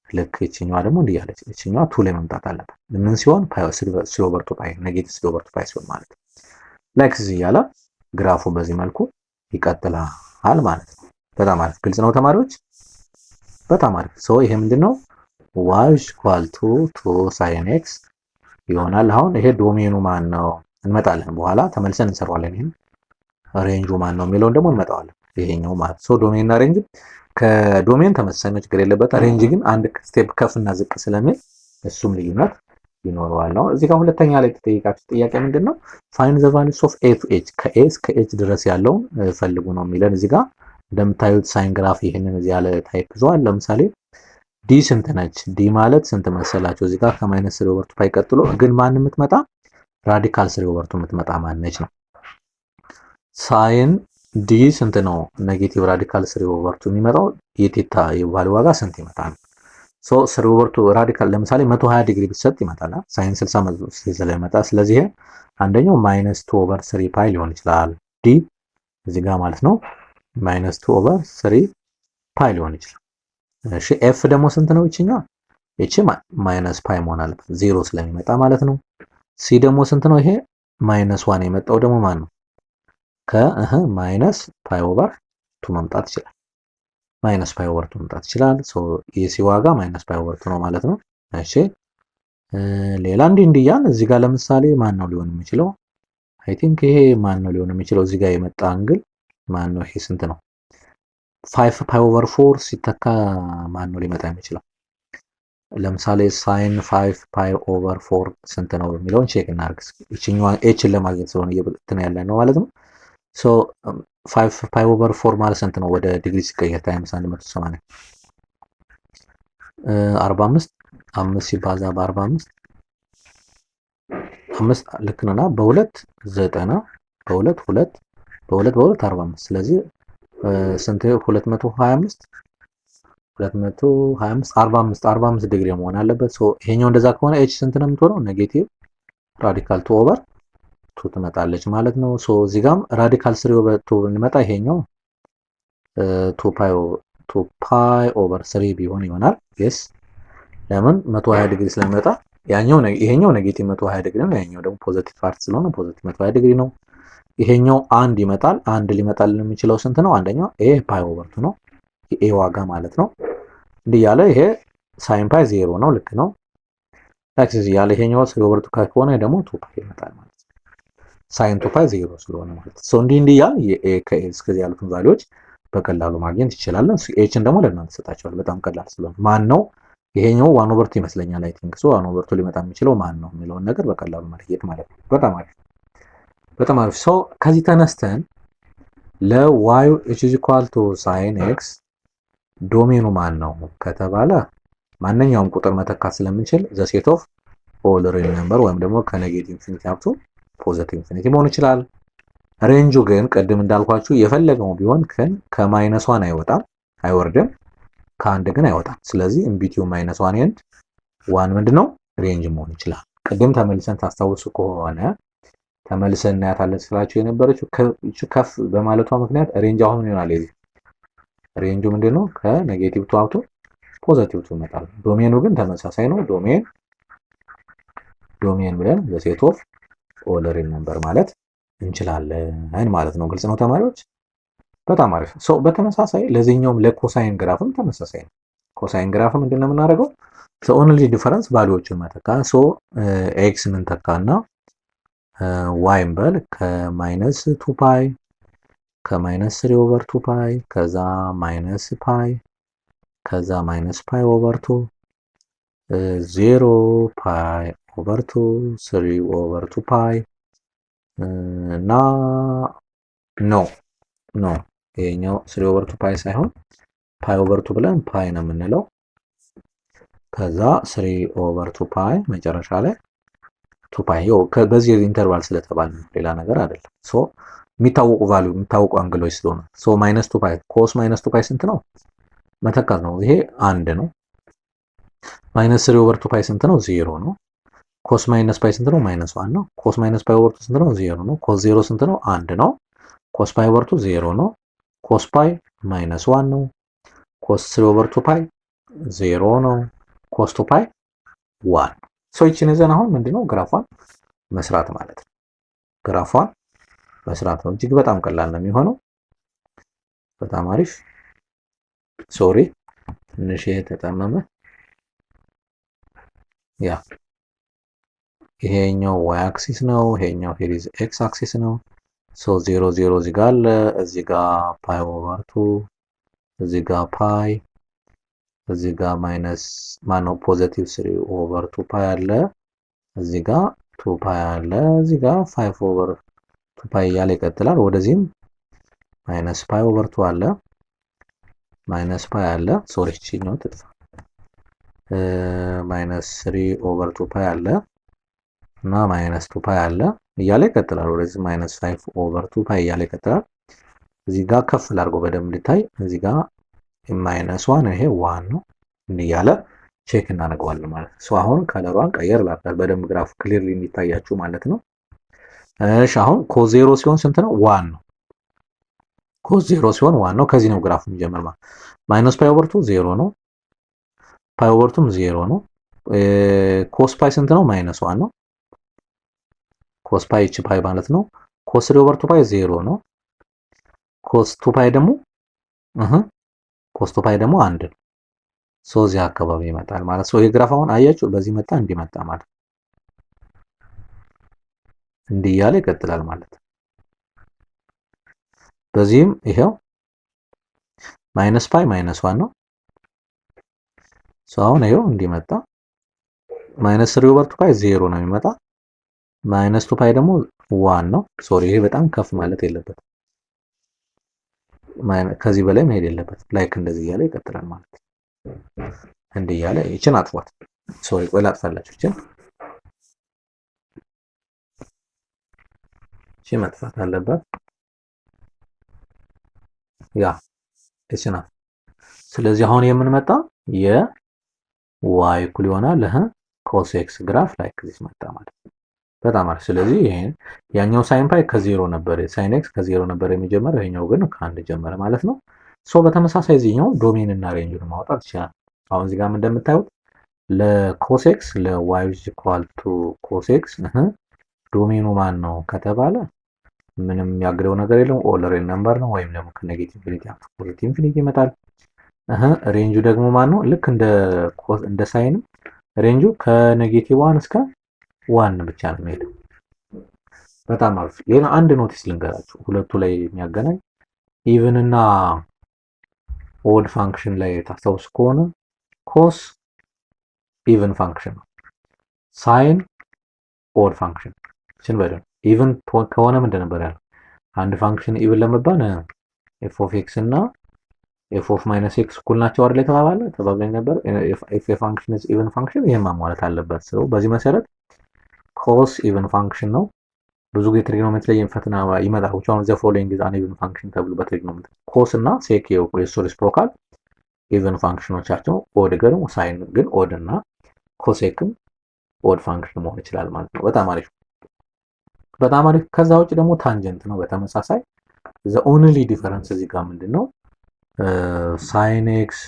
ልክ እችኛዋ ደግሞ እንዲህ ያለች እችኛዋ ቱ ላይ መምጣት አለባት። ምን ሲሆን ስሪ ኦቨር ቱ ፓይ ኔጌቲቭ ስሪ ኦቨር ቱ ፓይ ሲሆን ማለት ነው። ላይክ እዚህ እያለ ግራፉ በዚህ መልኩ ይቀጥላል ማለት ነው። በጣም አሪፍ ግልጽ ነው ተማሪዎች፣ በጣም አሪፍ። ሶ ይሄ ምንድነው y ኢኳል ቱ ሳይን ኤክስ ይሆናል። አሁን ይሄ ዶሜኑ ማን ነው እንመጣለን፣ በኋላ ተመልሰን እንሰራዋለን። ይሄን ሬንጁ ማን ነው የሚለውን ደግሞ እንመጣዋለን። ይሄኛው ማለት ሶ ዶሜን እና ሬንጅ ከዶሜን ተመሳሳይ ነው፣ ችግር የለበት። ሬንጅ ግን አንድ ስቴፕ ከፍና ዝቅ ስለሚል እሱም ልዩነት ይኖረዋል ነው። እዚህ ጋር ሁለተኛ ላይ ተጠይቃችሁ ጥያቄ ምንድነው ፋይንድ ዘ ቫልዩስ ኦፍ ኤ ቱ ኤች ከኤ እስከ ኤች ድረስ ያለውን ፈልጉ ነው የሚለን። እዚህ ጋር እንደምታዩት ሳይን ግራፍ ይሄንን እዚህ ያለ ታይፕ ይዟል። ለምሳሌ ዲ ስንት ነች? ዲ ማለት ስንት መሰላችሁ? እዚህ ጋር ከማይነስ ስሪ ኦቨር ቱ ፓይ ቀጥሎ ግን ማን የምትመጣ ራዲካል ስሪ ኦቨር ቱ የምትመጣ ማን ነች ነው። ሳይን ዲ ስንት ነው? ኔጌቲቭ ራዲካል ስሪ ኦቨር ቱ የሚመጣው የቴታ የቫልዩ ዋጋ ስንት ይመጣል? ሶ ስሪ ኦቨር ቱ ራዲካል ለምሳሌ 120 ዲግሪ ቢሰጥ ይመጣል። ሳይን 60 ስለሚመጣ ስለዚህ አንደኛው ማይነስ 2 ኦቨር 3 ፓይ ሊሆን ይችላል። ዲ እዚህ ጋር ማለት ነው ማይነስ 2 ኦቨር 3 ፓይ ሊሆን ይችላል። እሺ ኤፍ ደግሞ ስንት ነው? ይችኛ እቺ ማይነስ ፓይ መሆን አለበት ዜሮ ስለሚመጣ ማለት ነው። ሲ ደግሞ ስንት ነው? ይሄ ማይነስ 1 የመጣው ደግሞ ማን ነው? ማይነስ ፓይ ኦቨር 2 መምጣት ይችላል። ማይነስ ፓይ ኦቨር 2 መምጣት ይችላል። ሶ የሲ ዋጋ ማይነስ ፓይ ኦቨር 2 ነው ማለት ነው። እሺ ሌላ እንዲህ ያን እዚህ ጋር ለምሳሌ ማን ነው ሊሆን የሚችለው? አይ ቲንክ ይሄ ማን ነው ሊሆን የሚችለው? እዚህ ጋር የመጣ አንግል ማን ነው? ይሄ ስንት ነው? 5 ፓይ ኦቨር 4 ሲተካ ማን ነው ሊመጣ የሚችለው? ለምሳሌ ሳይን 5 ፓይ ኦቨር 4 ስንት ነው የሚለውን ቼክ እናድርግ። እቺኛዋን ኤችን ለማግኘት ስለሆነ እየበለጠን ያለ ነው ማለት ነው። ሶ 5 ፓይ ኦቨር 4 ማለት ስንት ነው? ወደ ዲግሪ ሲቀየር ታይምስ 180 45 5 ሲባዛ በ45 5 ልክ ነውና በሁለት 90 በሁለት 2 በሁለት 45 ስለዚህ ስንት 225 45 ዲግሪ መሆን አለበት። ሶ ይሄኛው እንደዛ ከሆነ ኤች ስንት ነው የምትሆነው? ኔጌቲቭ ራዲካል 2 ኦቨር 2 ትመጣለች ማለት ነው። ሶ እዚህ ጋርም ራዲካል 3 ኦቨር 2 እንመጣ ይሄኛው 2 ፓይ ኦቨር 3 ቢሆን ይሆናል። yes ለምን 120 ዲግሪ ስለሚመጣ ይሄኛው ኔጌቲቭ 120 ዲግሪ ነው፣ ያኛው ደግሞ ፖዚቲቭ ፓርት ስለሆነ ፖዚቲቭ 120 ዲግሪ ነው። ይሄኛው አንድ ይመጣል። አንድ ሊመጣልን የሚችለው ስንት ነው? አንደኛው ኤ ፓይ ኦቨር 2 ነው፣ የኤ ዋጋ ማለት ነው። እንዲህ ያለ ይሄ ሳይን ፓይ 0 ነው፣ ልክ ነው። ታክስ ያለ ይሄኛው 3 ኦቨር 2 ከሆነ ደግሞ 2 ፓይ ይመጣል ማለት ነው። ሳይን 2 ፓይ 0 ስለሆነ ማለት ነው። ሶ እንዲህ ያለ የኤ ከኤ እስከዚህ ያሉትን ቫልዩዎች በቀላሉ ማግኘት ይችላለን። ኤችን ደግሞ ለእናንተ ሰጣቸዋል። በጣም ቀላል ስለሆነ ማን ነው ይሄኛው 1 ኦቨር 2 ይመስለኛል። አይ ቲንክ ሶ 1 ኦቨር 2 ሊመጣ የሚችለው ማን ነው የሚለውን ነገር በቀላሉ መለየት ማለት ነው። በጣም አሪፍ በጣም አሪፍ። ሶ ከዚህ ተነስተን ለy is equal to sin x ዶሜኑ ማን ነው ከተባለ ማንኛውም ቁጥር መተካት ስለምንችል ዘ ሴት ኦፍ ኦል ሪል ነምበር ወይም ደግሞ ከኔጌቲቭ ኢንፊኒቲ አፕ ቱ ፖዚቲቭ ኢንፊኒቲ መሆን ይችላል። ሬንጁ ግን ቅድም እንዳልኳችሁ የፈለገው ቢሆን ከማይነስ 1 አይወጣም አይወርድም፣ ከአንድ ግን አይወጣም። ስለዚህ ኢንቢቲው ማይነስ 1 ኤንድ 1 ምንድነው ሬንጅ መሆን ይችላል። ቅድም ተመልሰን ታስታውሱ ከሆነ ተመልሰን እናያታለን ስላችሁ የነበረችው ከፍ በማለቷ ምክንያት ሬንጅ አሁን ይሆናል። እዚህ ሬንጁ ምንድነው ከኔጌቲቭ ቱ አፕ ቱ ፖዚቲቭ ቱ ይመጣል። ዶሜኑ ግን ተመሳሳይ ነው። ዶሜን ብለን ዘ ሴት ኦፍ ኦል ሪል ነምበር ማለት እንችላለን ማለት ነው። ግልጽ ነው ተማሪዎች? በጣም አሪፍ። ሶ በተመሳሳይ ለዚህኛውም ለኮሳይን ግራፍም ተመሳሳይ ነው። ኮሳይን ግራፍ ምንድነው የምናደርገው? ሶ ኦንሊ ዲፈረንስ ቫልዩዎችን መተካ። ሶ ኤክስ ምን ተካና ዋይም በል ከማይነስ 2 ፓይ ከማይነስ 3 ኦቨር 2 ፓይ ከዛ ማይነስ ፓይ ከዛ ማይነስ ፓይ ኦቨር 2 0 ፓይ ኦቨር 2 3 ኦቨር 2 ፓይ እና ኖ ይሄኛው 3 ኦቨር 2 ፓይ ሳይሆን ፓይ ኦቨር 2 ብለን ፓይ ነው የምንለው። ከዛ 3 ኦቨር 2 ፓይ መጨረሻ ላይ 2 ፓይ በዚህ ኢንተርቫል ስለተባለ ሌላ ነገር አይደለም። ሶ የሚታወቁ ቫልዩ የሚታወቁ አንግሎች ስለሆነ ሶ ማይነስ 2 ፓይ ኮስ ማይነስ 2 ፓይ ስንት ነው? መተካት ነው። ይሄ አንድ ነው። ማይነስ 3 ኦቨር 2 ፓይ ስንት ነው? 0 ነው። ኮስ ማይነስ ፓይ ስንት ነው? ማይነስ 1 ነው። ኮስ ማይነስ ፓይ ኦቨር 2 ስንት ነው? 0 ነው። ኮስ 0 ስንት ነው? 1 ነው። ኮስ ፓይ ኦቨር 2 0 ነው። ኮስ ፓይ ማይነስ 1 ነው። ኮስ 3 ኦቨር 2 ፓይ 0 ነው። ኮስ 2 ፓይ 1 ሶ ይችን ይዘን አሁን ምንድነው ግራፏን መስራት ማለት ነው። ግራፏን መስራት ነው። እጅግ በጣም ቀላል ነው የሚሆነው። በጣም አሪፍ። ሶሪ ትንሽ የተጠመመ ያ ይሄኛው ዋይ አክሲስ ነው። ይሄኛው ሄሪዝ ኤክስ አክሲስ ነው። ሶ 0 0 እዚህ ጋር አለ። እዚህ ጋር ፓይ ኦቨር 2 እዚህ ጋር ፓይ እዚህ ጋር ማይነስ ማነው ፖዚቲቭ 3 ኦቨር 2 ፓይ አለ። እዚህ ጋር 2 ፓይ አለ። እዚህ ጋር 5 ኦቨር 2 ፓይ እያለ ይቀጥላል። ወደዚህም ማይነስ ፓይ ኦቨር 2 አለ። ማይነስ ፓይ አለ። ሶሪ ነው ትጥፋ። ማይነስ 3 ኦቨር 2 ፓይ አለ እና ማይነስ 2 ፓይ አለ እያለ ይቀጥላል። ወደዚህ ማይነስ 5 ኦቨር 2 ፓይ እያለ ይቀጥላል። እዚህ ጋር ከፍ ላድርጎ በደንብ እንዲታይ። እዚህ ጋር ማይነስ 1 ይሄ 1 ነው እያለ ቼክ እናደርገዋለን ማለት ነው። ሶ አሁን ከለሯን ቀየር ላድርጋት በደንብ ግራፍ ክሊርሊ እንዲታያችሁ ማለት ነው። እሺ አሁን ኮስ 0 ሲሆን ስንት ነው? 1 ነው። ኮስ 0 ሲሆን 1 ነው። ከዚህ ነው ግራፍ የሚጀምር ማለት ማይነስ ፓይ ኦቨር 2 0 ነው። ፓይ ኦቨር 2 0 ነው። ኮስ ፓይ ስንት ነው? ማይነስ 1 ነው። ኮስ ፓይ እቺ ፓይ ማለት ነው። ኮስ 3 ኦቨር 2 ፓይ 0 ነው። ኮስ 2 ፓይ ደግሞ ኮስ 2 ፓይ ደግሞ 1 ነው። ሶ እዚህ አካባቢ ይመጣል ማለት ነው። ይሄ ግራፍ አሁን አያችሁ በዚህ መጣ እንዲመጣ ማለት እንዲህ እያለ ይቀጥላል ማለት ነው። በዚህም ይሄው ማይነስ ፓይ ማይነስ 1 ነው። ሶ አሁን ይሄው እንዲመጣ ማይነስ 3 ኦቨር 2 ፓይ 0 ነው የሚመጣ። ማይነስ 2 ፓይ ደግሞ 1 ነው። ሶሪ ይሄ በጣም ከፍ ማለት የለበትም። ከዚህ በላይ መሄድ የለበትም። ላይክ እንደዚህ እያለ ይቀጥላል ማለት ነው። እንዲህ እያለ ይችን አጥፏት። ሶሪ ቆይ ላጥፋላችሁ። ይችን መጥፋት አለባት። ያ ይችን አጥፋ። ስለዚህ አሁን የምንመጣ የዋይ እኩል ይሆናል ኮስ ኤክስ ግራፍ ላይክ ዚስ መጣ ማለት ነው። በጣም አሪፍ። ስለዚህ ይሄን ያኛው ሳይን ፓይ ከዜሮ ነበር፣ ሳይን ኤክስ ከዜሮ ነበር የሚጀመረው፣ ይሄኛው ግን ከአንድ ጀመረ ማለት ነው። ሶ በተመሳሳይ እዚህኛው ዶሜን እና ሬንጁን ማውጣት ይችላል። አሁን እዚህ ጋር እንደምታዩት ለኮስ ኤክስ ለዋይ ኢኳል ቱ ኮስ ኤክስ ዶሜኑ ማን ነው ከተባለ ምንም ያግደው ነገር የለም። ኦል ሪል ነምበር ነው ወይም ደግሞ ከኔጌቲቭ ኢንፊኒቲ አፕ ፖዚቲቭ ኢንፊኒቲ ይመጣል። ሬንጁ ደግሞ ማን ነው? ልክ እንደ ሳይን ሬንጁ ከኔጌቲቭ 1 እስከ 1 ብቻ ነው የሚሄደው። በጣም አሪፍ። ሌላ አንድ ኖቲስ ልንገራችሁ ሁለቱ ላይ የሚያገናኝ ኢቭን እና ኦድ ፋንክሽን ላይ ታስታውስ ከሆነ ኮስ ኢቭን ፋንክሽን ነው፣ ሳይን ኦድ ፋንክሽን። እችን በደንብ ኢቭን ከሆነ ምንድን ነበር ያለው? አንድ ፋንክሽን ኢቭን ለመባል ኤፍ ኦፍ ኤክስ እና ኤፍ ኦፍ ማይነስ ኤክስ እኩል ናቸው አይደል? ተባብለን ነበር። ኤፍ ፋንክሽን ኢዝ ኢቭን ፋንክሽን ይሄን ማሟላት አለበት። ሰው በዚህ መሰረት ኮስ ኢቭን ፋንክሽን ነው። ብዙ ጊዜ ትሪግኖሜትሪ ላይ ፈተና ይመጣል። which one of the following is an even function ተብሎ በትሪግኖሜትሪ ኮስ እና ሴክ የሱ ሪስፕሮካል ኢቭን ፋንክሽኖቻቸው፣ ኦድ ግን ሳይን ግን ኦድ እና ኮሴክም ኦድ ፋንክሽን መሆን ይችላል ማለት ነው። በጣም አሪፍ በጣም አሪፍ። ከዛ ውጭ ደግሞ ታንጀንት ነው በተመሳሳይ። the only difference እዚህ ጋር ምንድነው ሳይን ኤክስ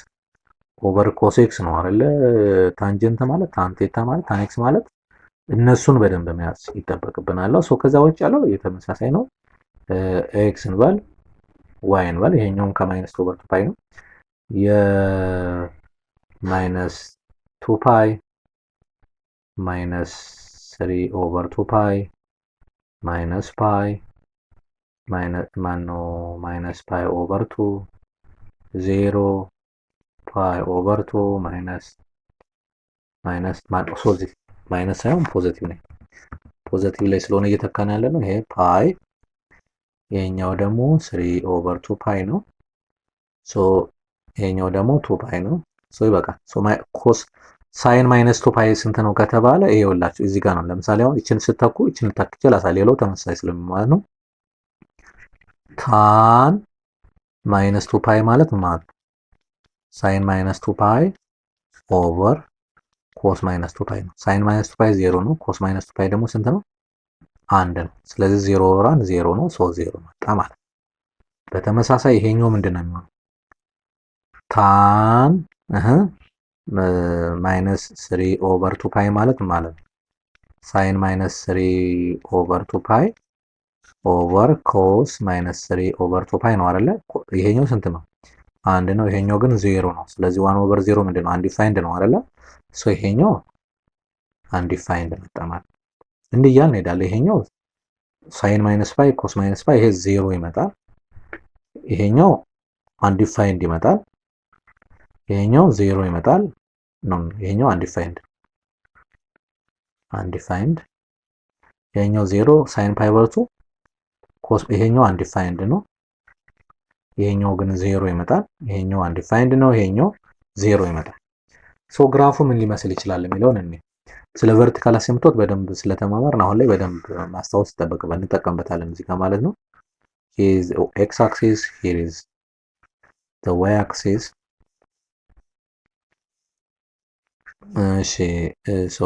ኦቨር ኮስ ኤክስ ነው አይደለ? ታንጀንት ማለት ታን ቴታ ማለት ታን ኤክስ ማለት እነሱን በደንብ መያዝ ይጠበቅብናል። ሶ ከዛ ውጭ ያለው የተመሳሳይ ነው። ኤክስ እንበል ዋይ እንበል፣ ይሄኛውም ከማይነስ 2 ኦቨር 2 ፓይ ነው። የማይነስ 2 ፓይ ማይነስ 3 ኦቨር 2 ፓይ ማይነስ ፓይ ማይነስ ፓይ ኦቨር 2 0 ፓይ ኦቨር 2 ማይነስ ማይነስ ሳይሆን ፖዚቲቭ ነው። ፖዚቲቭ ላይ ስለሆነ እየተካን ያለ ነው። ይሄ ፓይ፣ ይሄኛው ደግሞ 3 ኦቨር 2 ፓይ ነው። ሶ ይሄኛው ደግሞ 2 ፓይ ነው። ሶ ይበቃል። ሶ ኮስ ሳይን ማይነስ 2 ፓይ ስንት ነው ከተባለ ይኸውላችሁ እዚህ ጋር ነው። ለምሳሌ አሁን እችን ስተኩ እችን ልታክቼ ላሳይ፣ ሌላው ተመሳሳይ ስለሚሆን ነው። ታን ማይነስ 2 ፓይ ማለት ማለት ሳይን ማይነስ 2 ፓይ ኦቨር ኮስ ማይነስ 2 ፓይ ነው። ሳይን ማይነስ 2 ፓይ 0 ነው። ኮስ ማይነስ 2 ፓይ ደግሞ ስንት ነው? አንድ ነው። ስለዚህ 0 ኦቨር 1 0 ነው። ሶ 0 መጣ ማለት ነው። በተመሳሳይ ይሄኛው ምንድን ነው የሚሆነው? ታን ማይነስ 3 ኦቨር 2 ፓይ ማለት ማለት ነው ሳይን ማይነስ 3 ኦቨር 2 ፓይ ኦቨር ኮስ ማይነስ 3 ኦቨር 2 ፓይ ነው አይደለ? ይሄኛው ስንት ነው? አንድ ነው። ይሄኛው ግን 0 ነው። ስለዚህ 1 ኦቨር 0 ምንድነው? አንዲፋይንድ ነው አይደለ? ሶ ይሄኛው አንዲፋይንድ መጣ ማለት እንዲህ እያልን እንሄዳለን። ይሄኛው ሳይን ማይነስ ፓይ ኮስ ማይነስ ፓይ ይሄ 0 ይመጣል። ይሄኛው አንዲፋይንድ ይመጣል። ይሄኛው 0 ይመጣል። ነው ይሄኛው አንዲፋይንድ ይሄኛው 0 ሳይን ፓይ በርቱ ኮስ ይሄኛው አንዲፋይንድ ነው። ይሄኛው ግን 0 ይመጣል። ይሄኛው አንዲፋይንድ ነው። ይሄኛው 0 ይመጣል። ሶ ግራፉ ምን ሊመስል ይችላል የሚለውን እኔ ስለ ቨርቲካል አሲምፕቶት በደንብ ስለተማማርን አሁን ላይ በደንብ ማስታወስ እንጠቀምበታለን እዚህ ጋር ማለት ነው። here is x axis, here is the y axis. እሺ ሶ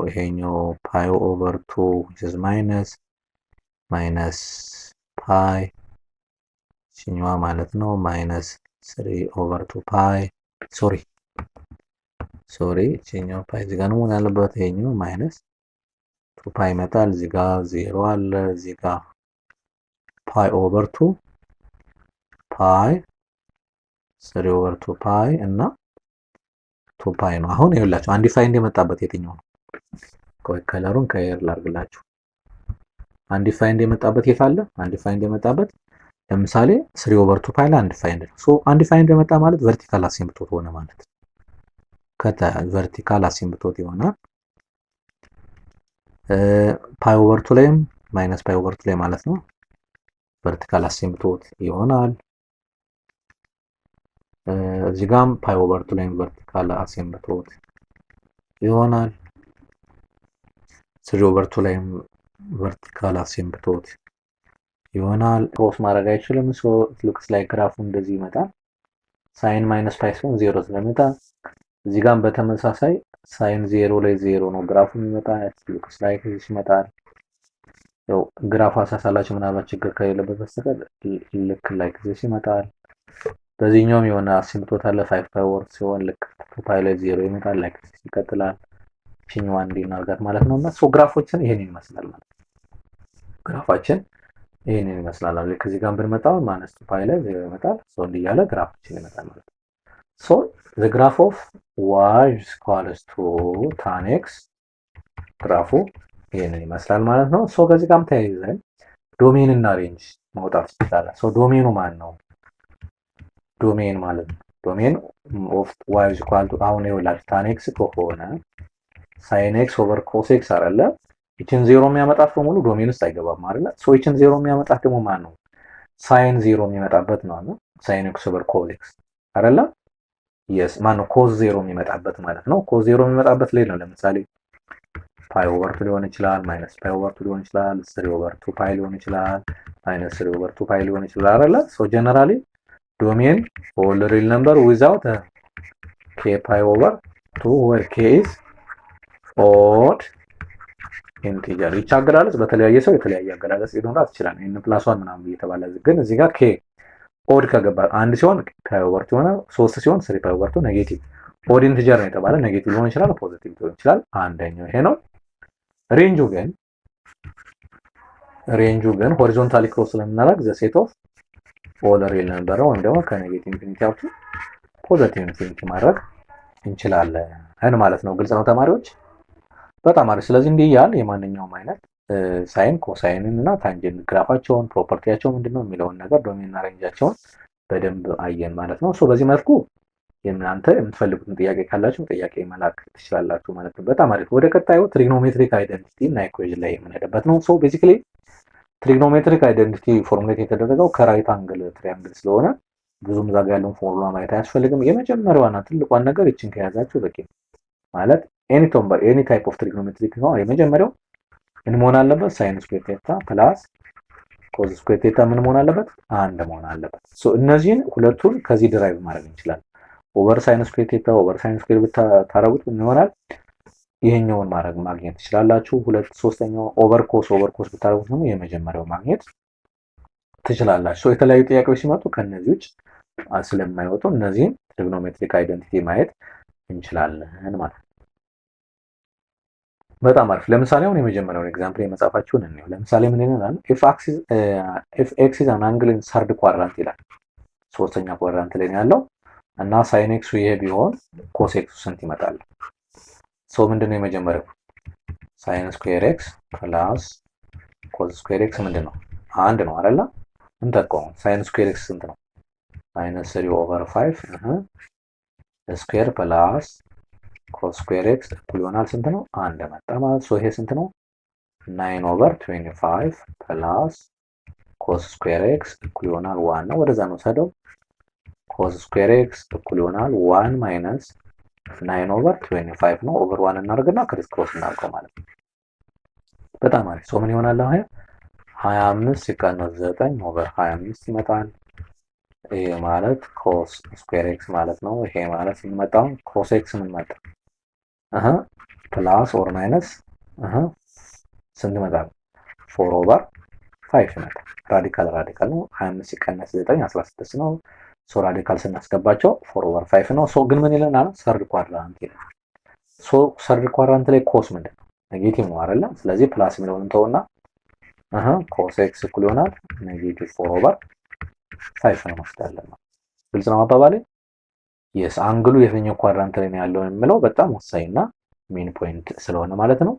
ይሄኛው ፓይ ኦቨር 2 which is ማይነስ ፓይ ሲኛዋ ማለት ነው ማይነስ 3 ኦቨር 2 ፓይ ሶሪ ሲኛው ፓይ እዚህ ጋር ነው መሆን ያለበት። ይሄኛው ማይነስ 2 ፓይ ይመጣል። እዚህ ጋር 0 አለ። እዚህ ጋር ፓይ ኦቨር 2 ፓይ 3 ኦቨር 2 ፓይ እና 2 ፓይ ነው። አሁን ይኸውላችሁ አንዲፋይንድ የመጣበት የትኛው ነው? ቆይ ከለሩን ከየር ላድርግላችሁ። አንዲፋይንድ የመጣበት የት አለ? አንዲፋይንድ የመጣበት ለምሳሌ 3 ኦቨር 2 ፓይ ላይ አንዲፋይንድ ነው። ሶ አንዲፋይንድ የመጣ ማለት ቨርቲካል አሲምፕቶት ሆነ ማለት ነው። ቨርቲካል አሲምፕቶት ይሆናል። ፓይ ኦቨር 2 ላይም ማይነስ ፓይ ኦቨር 2 ላይ ማለት ነው ቨርቲካል አሲምፕቶት ይሆናል። እዚህ ጋርም ፓይ ኦቨር 2 ላይም ቨርቲካል አሲምፕቶት ይሆናል። 3 ኦቨር 2 ላይም ቨርቲካል አሲምፕቶት ይሆናል። ክሮስ ማድረግ አይችልም። ሶ ሉክስ ላይ ግራፉ እንደዚህ ይመጣል። ሳይን ማይነስ ፓይ ሲሆን 0 ስለሚመጣ እዚህ ጋርም በተመሳሳይ ሳይን 0 ላይ 0 ነው ግራፉ የሚመጣ። ሉክስ ላይ ከዚህ ይመጣል። ያው ግራፍ አሳሳላችሁ ምናልባት ችግር ከሌለበት በስተቀር ልክ ላይ ከዚህ ይመጣል። በዚህኛውም የሆነ አሲምፕቶት አለ 5 ፓይ ኦቨር ሲሆን ልክ 2 ፓይ ላይ 0 ይመጣል። ላይክ ይቀጥላል። ፊኛዋ እንዲናርጋት ማለት ነውና ሶ ግራፎችን ይሄንን ይመስላል ማለት ነው። ግራፋችን ይሄንን ይመስላል። አለ ከዚህ ጋር ብንመጣው ማይነስ 2 ፓይ ላይ 0 ይመጣል። ሶ እንዲያለ ግራፋችን ይመጣል ማለት ነው። ሶ the graph of y is equals to tan x ግራፉ ይሄንን ይመስላል ማለት ነው። ሶ ከዚህ ጋርም ተያይዘን ዶሜን እና ሬንጅ ማውጣት ይችላል። ሶ ዶሜኑ ማን ነው? ዶሜን ማለት ነው ዶሜን ኦፍ y is equal to አሁን ይኸውላችሁ tan x ከሆነ sin x over cos x አይደለ? ይችን 0 የሚያመጣት በሙሉ ዶሜን ውስጥ አይገባም አይደለ? ሶ ይችን 0 የሚያመጣት ደግሞ ማን ነው? sin 0 የሚመጣበት ነው አይደል? sin x over cos x አይደለ? yes ማን ነው? cos 0 የሚመጣበት ማለት ነው። cos 0 የሚመጣበት ላይ ነው። ለምሳሌ ፓይ ኦቨር 2 ሊሆን ይችላል፣ ማይነስ ፓይ ኦቨር 2 ሊሆን ይችላል፣ 3 ኦቨር 2 ፓይ ሊሆን ይችላል፣ ማይነስ 3 ኦቨር 2 ፓይ ሊሆን ይችላል አይደለ? ሶ ጀነራሊ ዶሜን ኦል ሪል ነምበር ዊዛውት k ፓይ ኦቨር 2 where k is odd ኢንቲጀር ይቻገላለጽ። በተለያየ ሰው የተለያየ አገላለጽ ሊኖራት ይችላል። n + 1 ምናምን እየተባለ ግን እዚህ ጋር k ኦድ ከገባ አንድ ሲሆን ፓይ ኦቨር 2 ሆነ፣ 3 ሲሆን 3 ፓይ ኦቨር 2 ኔጌቲቭ ኦድ ኢንቲጀር ነው የተባለ ኔጌቲቭ ሊሆን ይችላል፣ ፖዚቲቭ ሊሆን ይችላል። አንደኛው ይሄ ነው። ሬንጁ ግን ሆሪዞንታሊ ክሮስ ስለምናደርግ ዘ ሴት ኦፍ ኦል ሪል ነምበር ወይም ደግሞ ከኔጌቲቭ ኢንፊኒቲ አፕ ቱ ፖዚቲቭ ኢንፊኒቲ ማድረግ እንችላለን ማለት ነው። ግልጽ ነው ተማሪዎች? በጣም አሪፍ። ስለዚህ እንዲህ ያል የማንኛውም አይነት ሳይን ኮሳይን እና ታንጀንት ግራፋቸውን ፕሮፐርቲያቸው ምንድነው የሚለውን ነገር ዶሜን እና ሬንጃቸውን በደንብ አየን ማለት ነው። ሶ በዚህ መልኩ እናንተ የምትፈልጉትን ጥያቄ ካላችሁ ጥያቄ መላክ ትችላላችሁ ማለት ነው። በጣም አሪፍ። ወደ ቀጣዩ ትሪግኖሜትሪክ አይደንቲቲ እና ኢኩዌሽን ላይ የምንሄድበት ነው። ሶ ቤዚክሊ ትሪግኖሜትሪክ አይደንቲቲ ፎርሙሌት የተደረገው ከራይት አንግል ትሪያንግል ስለሆነ ብዙም ዛጋ ያለውን ፎርሙላ ማየት አያስፈልግም። የመጀመሪያዋና ትልቋን ነገር እቺን ከያዛችሁ በቂ ማለት ኤኒ ታይፕ ኦፍ ትሪግኖሜትሪክ ነው። የመጀመሪያው ምን መሆን አለበት? ሳይን ስኩዌር ቴታ ፕላስ ኮዝ ስኩዌር ቴታ ምን መሆን አለበት? አንድ መሆን አለበት። ሶ እነዚህን ሁለቱን ከዚህ ድራይቭ ማድረግ እንችላለን። ኦቨር ሳይን ስኩዌር ቴታ ኦቨር ሳይን ስኩዌር ብታረጉት ምን ይሆናል? ይሄኛውን ማግኘት ትችላላችሁ። ሶስተኛው ኦቨር ኮስ ብታረጉት ነው የመጀመሪያው ማግኘት ትችላላችሁ። የተለያዩ ጥያቄዎች ሲመጡ ከነዚህ ውጭ ስለማይወጡ እነዚህን ትሪግኖሜትሪክ አይደንቲቲ ማየት እንችላለን ማለት ነው። በጣም አሪፍ። ለምሳሌ አሁን የመጀመሪያውን ኤግዛምፕል የመጻፋችሁን እንየው። ለምሳሌ ምን ይላል? ኢፍ ኤክስ ኢዝ አን አንግል ኢን ሰርድ ኳድራንት ይላል። ሶስተኛ ኳድራንት ላይ ነው ያለው እና ሳይን ኤክሱ ይሄ ቢሆን ኮስ ኤክሱ ስንት ይመጣል? ሶ ምንድነው የመጀመሪያው? ሳይን ስኩዌር ኤክስ ፕላስ ኮስ ስኩዌር ኤክስ ምንድነው? አንድ ነው አይደል? እንተካው። ሳይን ስኩዌር ኤክስ ስንት ነው? -3/5 ስኩዌር ፕላስ ኮስ ስኩዌር ኤክስ እኩል ይሆናል ስንት ነው? አንድ መጣ ማለት ሶ ይሄ ስንት ነው? 9/25 ፕላስ ኮስ ስኩዌር ኤክስ እኩል ይሆናል 1 ነው። ወደዛ ነው ሰደው ኮስ ስኩዌር ኤክስ እኩል ይሆናል 1 ማይነስ 9/25 ነው። ኦቨር 1 እናደርግና ክሪስ ክሮስ እናድርገው ማለት ነው። በጣም አሪፍ። ሶ ምን ይሆናል አሁን 25 ሲቀነስ 9 ኦቨር 25 ይመጣል። ይሄ ማለት ኮስ ስኩዌር ኤክስ ማለት ነው። ይሄ ማለት ስንመጣው ኮስ ኤክስ ምን መጣ? ፕላስ ኦር ማይነስ ስንት ይመጣል? 4/5 ይመጣል። ራዲካል ነው። 25 ሲቀነስ 9 16 ነው። ሶ ራዲካል ስናስገባቸው 4/5 ነው። ሶ ግን ምን ይለናል? ሰርድ ኳድራንት ይላል። ሶ ሰርድ ኳድራንት ላይ ኮስ ምንድን ነው? ኔጌቲቭ ነው አይደለ? ስለዚህ ፕላስ የሚለውን እንተውና ኮስ ኤክስ እኩል ይሆናል -4/5 ነው መስጠታለን ነው። ግልጽ ነው አባባሌ? የስ አንግሉ የትኛው ኳድራንት ላይ ነው ያለው የሚለው በጣም ወሳኝና ሜን ፖይንት ስለሆነ ማለት ነው።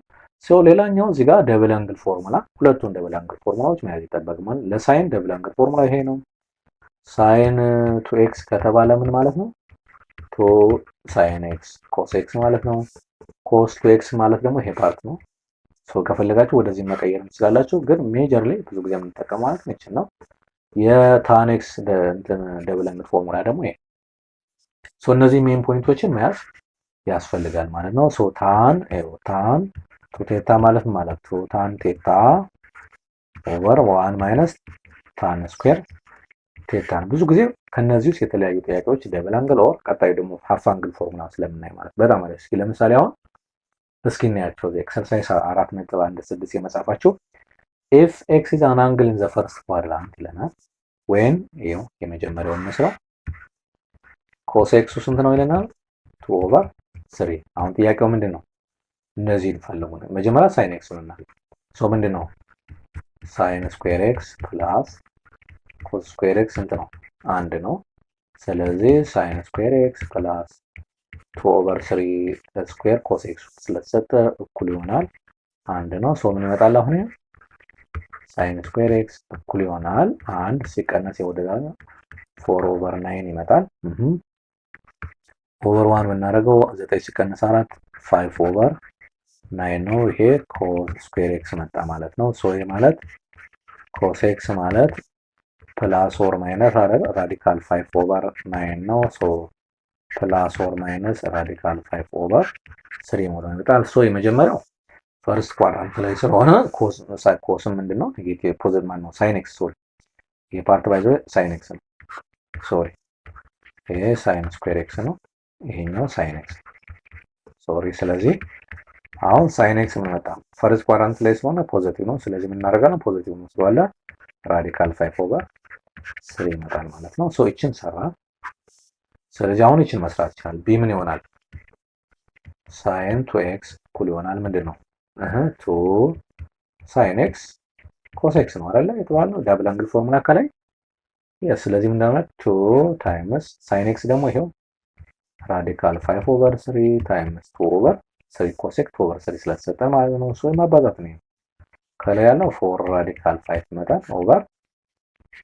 ሶ ሌላኛው እዚህ ጋር ደብል አንግል ፎርሙላ፣ ሁለቱን ደብል አንግል ፎርሙላዎች መያዝ ይጠበቅማል። ለሳይን ደብል አንግል ፎርሙላ ይሄ ነው። ሳይን 2x ከተባለ ምን ማለት ነው? 2 ሳይን ኤክስ ኮስ ኤክስ ማለት ነው። ኮስ 2x ማለት ደግሞ ይሄ ፓርት ነው። ሶ ከፈለጋችሁ ወደዚህ መቀየር እንችላላችሁ፣ ግን ሜጀር ላይ ብዙ ጊዜ የምንጠቀመው ማለት ነው የታን ኤክስ ደብል አንግል ፎርሙላ ደግሞ ይሄ። ሶ እነዚህ ሜን ፖይንቶችን መያዝ ያስፈልጋል ማለት ነው። ሶ ታን ቴታ ማለት ታን ቴታ ኦቨር 1 ማይነስ ታን ስኩዌር ቴታ ነው። ብዙ ጊዜ ከነዚህ ውስጥ የተለያዩ ጥያቄዎች ደብል አንግል ኦር ቀጣዩ ደግሞ ሃፍ አንግል ፎርሙላ ስለምናይ ማለት በጣም አሪፍ። እስኪ ለምሳሌ አሁን እናያቸው። ኤክሰርሳይዝ 4.16 የመጻፋችሁ ኢፍ ኤክስ ኢዝ አን አንግል ኢን ዘ ፈርስት ኳድራንት ይለናል። ወይም ይሄው የመጀመሪያውን መስለው ኮስ ኤክሱ ስንት ነው ይለናል? 2/3። አሁን ጥያቄው ምንድን ነው? እነዚህን ፈልጉ። መጀመሪያ ሳይን ኤክስ ነው። ሶ ምንድን ነው? ሳይን ስኩዌር ኤክስ ፕላስ ኮስ ስኩዌር ኤክስ ስንት ነው? አንድ ነው። ስለዚህ ሳይን ስኩዌር ኤክስ ፕላስ 2/3 ስኩዌር ኮስ ኤክስ ስለተሰጠ እኩል ይሆናል አንድ ነው። ሶ ምን ይመጣል አሁን? ሳይን ስኩዌር ኤክስ እኩል ይሆናል አንድ ሲቀነስ ወደዛ 4/9 ይመጣል። ኦቨር 1 ብናደርገው 9 ሲቀነስ 4 5/9 ነው። ይሄ ኮስ ስኩዌር ኤክስ መጣ ማለት ነው። ሶ ይሄ ማለት ኮስ ኤክስ ማለት ፕላስ ኦር ማይነስ ራዲካል 5/9 ነው። ሶ ፕላስ ኦር ማይነስ ራዲካል 5/3 ሞላ ይመጣል። ሶ የመጀመሪያው ፈርስት ኳድራንት ላይ ስለሆነ ኮስ ምንድነው? ኔጌቲቭ ፖዚቲቭ ነው። ሳይን ኤክስ ሶሪ፣ ይሄ ፓርት ባይዘ ሳይን ኤክስ ነው። ሶሪ ይሄ ሳይን ስኩዌር ኤክስ ነው። ይሄኛው ሳይን ኤክስ ሶሪ። ስለዚህ አሁን ሳይን ኤክስ ምን መጣ? ፈርስት ኳድራንት ላይ ስለሆነ ፖዚቲቭ ነው። ስለዚህ ምን እናደርጋለን? ፖዚቲቭ ነው ስለዋለ ራዲካል 5/3 ይመጣል ማለት ነው። ሶ እቺን ሰራ። ስለዚህ አሁን እቺን መስራት ይችላል። ቢ ምን ይሆናል? ሳይን 2x እኩል ይሆናል ምንድነው? 2 ሳይን ኤክስ ኮስ ኤክስ ነው አይደል? የተባለው ዳብል አንግል ፎርሙላ ከላይ ስለዚህ ምን እንደሆነ 2 ታይምስ ሳይን ኤክስ ደግሞ ይሄው ራዲካል 5/3 ታይምስ 2/3 ኮስ ኤክስ 2/3 ስለተሰጠ ማለት ነው። ሶ ማባዛት ነው። ከላይ ያለው 4 ራዲካል 5 ይመጣል ኦቨር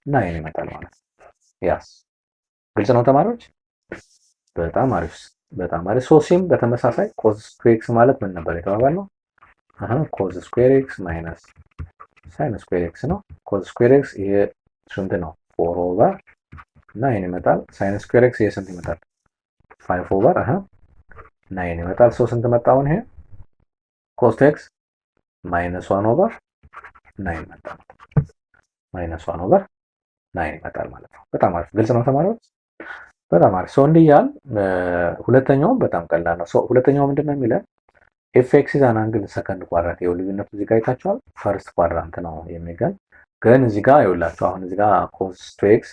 9 ይመጣል ማለት ነው። ያስ ግልጽ ነው ተማሪዎች? በጣም አሪፍ በጣም አሪፍ። ሶ ሲም በተመሳሳይ ኮስ ስኩዌር ኤክስ ማለት ምን ነበር የተባባልነው? ኮስ ስኩዌር ኤክስ ማይነስ ሳይን ስኩዌር ኤክስ ነው። ኮስ ስኩዌር ኤክስ ይሄ ስንት ነው? 4/9 ይመጣል። ሳይን ስኩዌር ኤክስ ይሄ ስንት ይመጣል? 5/9 ይመጣል። ሶ ስንት መጣውን? ይሄ ኮስ ኤክስ -1/9 መጣ። ማይነስ 1 ኦቨር 9 ይመጣል ማለት ነው። በጣም አሪፍ ግልጽ ነው ተማሪዎች። በጣም አሪፍ ሶ እንዲህ እያልን ሁለተኛውም በጣም ቀላል ነው። ሶ ሁለተኛው ምንድነው የሚለን ኤፍ ኤክስ ኢዝ አን አንግል ሰከንድ ኳድራንት። ይኸው ልዩነቱ እዚህ ጋር አይታችኋል። ፈርስት ኳድራንት ነው የሚገኝ ግን እዚህ ጋር ይኸውላችሁ አሁን እዚህ ጋር ኮስ ቱ ኤክስ